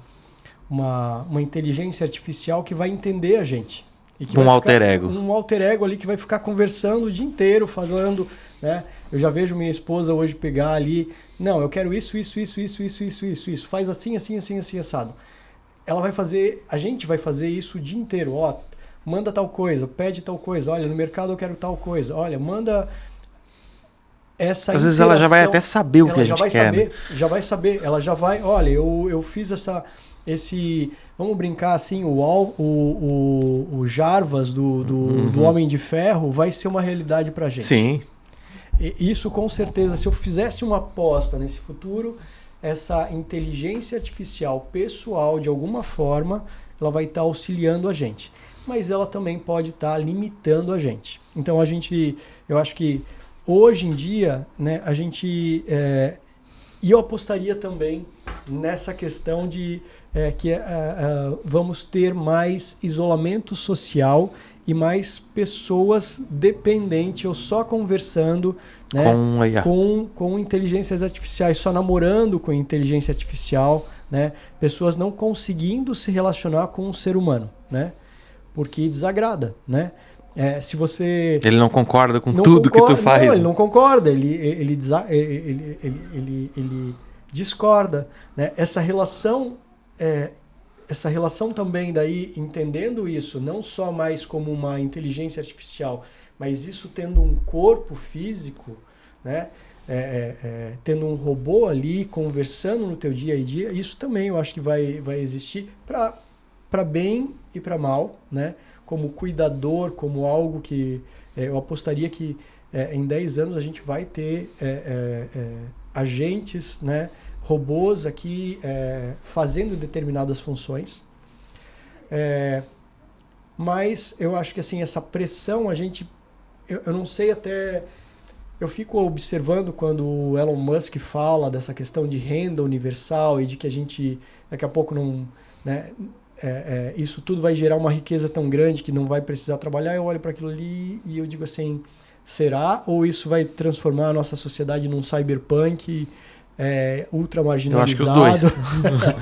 inteligência artificial que vai entender a gente. E que alter ego. Um alter ego ali que vai ficar conversando o dia inteiro, falando, né? Eu já vejo minha esposa hoje pegar ali, não, eu quero isso. Faz assim, assado. Ela vai fazer, a gente vai fazer isso o dia inteiro. Ó, manda tal coisa, pede tal coisa. Olha, no mercado eu quero tal coisa. Olha, manda essa Às vezes ela já vai até saber o que a gente quer. Já vai saber. Ela já vai, olha, eu fiz esse... Vamos brincar assim, o Jarvas do Homem de Ferro vai ser uma realidade pra gente. Sim. E isso com certeza, se eu fizesse uma aposta nesse futuro, essa inteligência artificial pessoal, de alguma forma, ela vai estar auxiliando a gente. Mas ela também pode estar limitando a gente. Então eu acho que hoje em dia, né, a gente... E eu apostaria também nessa questão de vamos ter mais isolamento social e mais pessoas dependentes ou só conversando, né, com inteligências artificiais, só namorando com inteligência artificial, né, pessoas não conseguindo se relacionar com um ser humano, né, porque desagrada, né? Se você... Ele não concorda com tudo que tu faz. Não, ele não concorda, ele discorda, né? Essa relação também daí, entendendo isso, não só mais como uma inteligência artificial, mas isso tendo um corpo físico, né? Tendo um robô ali, conversando no teu dia a dia, isso também eu acho que vai existir para bem e para mal, né? Como cuidador, como algo que eu apostaria que em 10 anos a gente vai ter agentes, né, robôs aqui fazendo determinadas funções. Mas eu acho que assim, essa pressão, eu não sei até... Eu fico observando quando o Elon Musk fala dessa questão de renda universal e de que a gente daqui a pouco não... né, isso tudo vai gerar uma riqueza tão grande que não vai precisar trabalhar. Eu olho para aquilo ali e eu digo assim, será? Ou isso vai transformar a nossa sociedade num cyberpunk ultra marginalizado? Eu acho que os dois.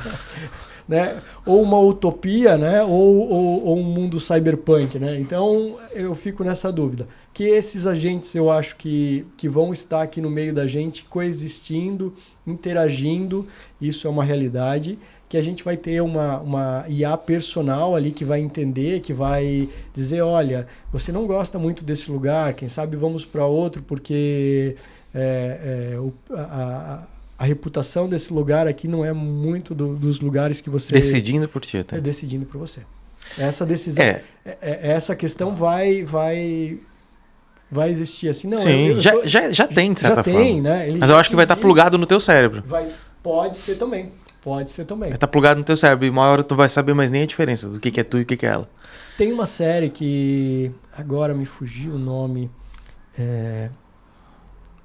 Né? Ou uma utopia, né? Ou um mundo cyberpunk, né? Então eu fico nessa dúvida. Que esses agentes eu acho que vão estar aqui no meio da gente, coexistindo, interagindo, isso é uma realidade. Que a gente vai ter uma IA personal ali que vai entender, que vai dizer, olha, você não gosta muito desse lugar, quem sabe vamos para outro, porque a reputação desse lugar aqui não é muito dos lugares que você... Decidindo por ti, tá? Decidindo por você. Essa decisão, essa questão vai existir assim. Não, sim, já tem, de certa forma. Tem, né? Mas eu acho que vai estar plugado no teu cérebro. Pode ser também. Pode ser também. Vai estar plugado no teu cérebro e uma hora tu vai saber mais nem a diferença do que é tu e o que é ela. Tem uma série que agora me fugiu o nome.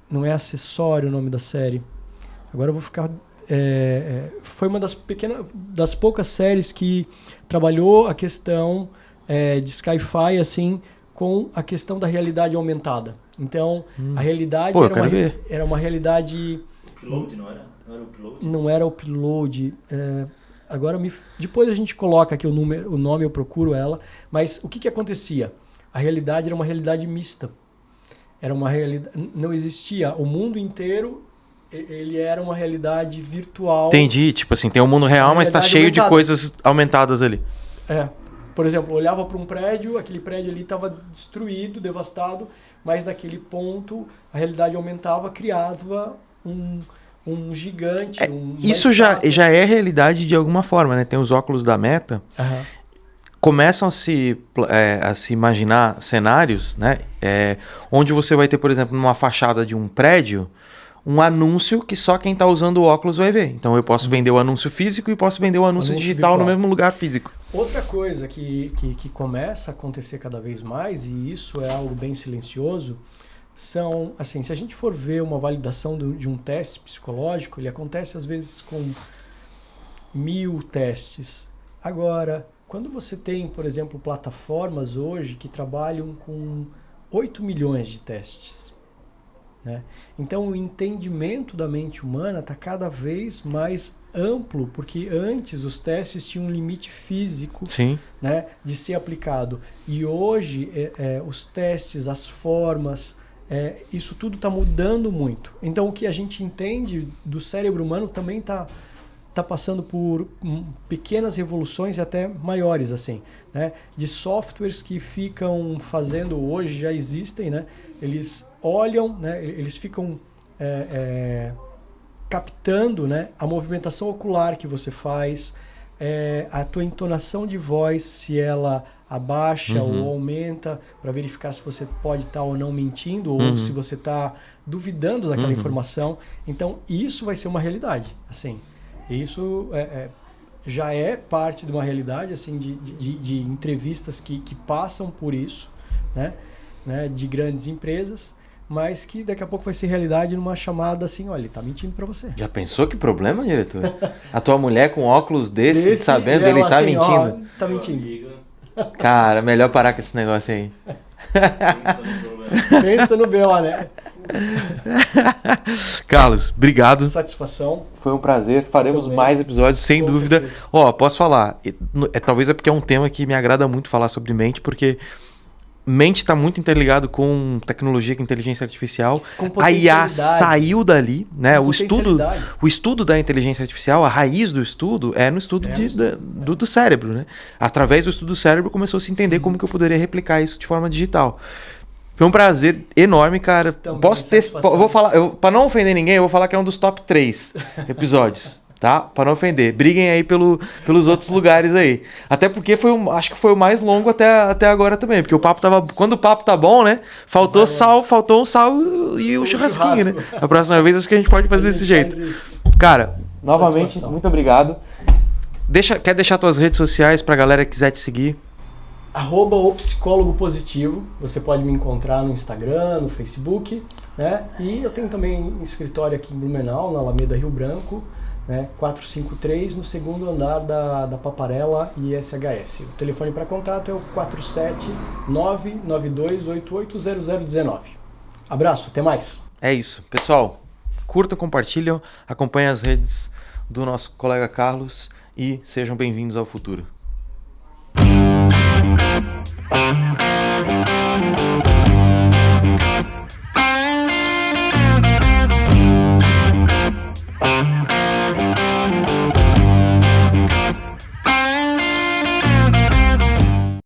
Não é Acessório o nome da série. Agora eu vou ficar... foi uma das poucas séries que trabalhou a questão de sci-fi assim, com a questão da realidade aumentada. Então, a realidade era uma realidade... Upload, não era? Não era Upload? Não era Upload. Agora, depois a gente coloca aqui o nome, eu procuro ela. Mas o que acontecia? A realidade era uma realidade mista. Era uma realidade... Não existia. O mundo inteiro, ele era uma realidade virtual. Entendi. Tipo assim, tem o mundo real, mas tá cheio de coisas aumentadas ali. Por exemplo, eu olhava para um prédio, aquele prédio ali estava destruído, devastado, mas naquele ponto a realidade aumentava, criava um gigante. Isso já é realidade de alguma forma, né? Tem os óculos da Meta. Começam a se imaginar cenários, né? Onde você vai ter, por exemplo, numa fachada de um prédio, um anúncio que só quem está usando o óculos vai ver. Então eu posso vender o anúncio físico e posso vender o anúncio digital virtual no mesmo lugar físico. Outra coisa que começa a acontecer cada vez mais, e isso é algo bem silencioso, são, assim, se a gente for ver uma validação de um teste psicológico, ele acontece às vezes com 1000 testes. Agora, quando você tem, por exemplo, plataformas hoje que trabalham com 8 milhões de testes, né? Então o entendimento da mente humana está cada vez mais amplo, porque antes os testes tinham um limite físico, né, de ser aplicado. E hoje os testes, as formas, isso tudo está mudando muito. Então o que a gente entende do cérebro humano também está passando por pequenas revoluções e até maiores, assim, né? De softwares que ficam fazendo hoje, já existem, né? Eles olham, né? Eles ficam captando, né? A movimentação ocular que você faz, a tua entonação de voz, se ela abaixa ou aumenta, para verificar se você pode estar ou não mentindo, ou se você está duvidando daquela informação. Então, isso vai ser uma realidade, assim. Isso já é parte de uma realidade, assim, de entrevistas que passam por isso, né? De grandes empresas, mas que daqui a pouco vai ser realidade numa chamada assim, olha, ele tá mentindo para você. Já pensou que problema, diretor? A tua mulher com óculos desse sabendo ele tá assim, mentindo? Tá mentindo. Cara, melhor parar com esse negócio aí. Pensa no problema. Pensa no BO, né? Carlos, obrigado. Satisfação. Foi um prazer. Faremos mais episódios, sem Com dúvida. certeza. Posso falar? Talvez é porque é um tema que me agrada muito falar sobre mente, porque mente está muito interligado com tecnologia, com inteligência artificial. A IA saiu dali, né? O estudo da inteligência artificial, a raiz do estudo é no estudo do cérebro, né? Através do estudo do cérebro começou a se entender como que eu poderia replicar isso de forma digital. Foi um prazer enorme, cara. Vou falar, para não ofender ninguém, eu vou falar que é um dos top 3 episódios. Tá? Para não ofender. Briguem aí pelos outros lugares aí. Até porque acho que foi o mais longo até agora também. Porque quando o papo tá bom, né? Faltou um sal e o churrasquinho, né? A próxima vez acho que a gente pode fazer desse jeito. Cara, novamente, muito obrigado. Quer deixar tuas redes sociais pra galera que quiser te seguir? @o psicólogo positivo. Você pode me encontrar no Instagram, no Facebook, né? E eu tenho também escritório aqui em Blumenau, na Alameda Rio Branco, né, 453, no segundo andar da Paparella e SHS. O telefone para contato é o 47992880019. Abraço, até mais. É isso. Pessoal, curtam, compartilham, acompanhem as redes do nosso colega Carlos e sejam bem-vindos ao futuro.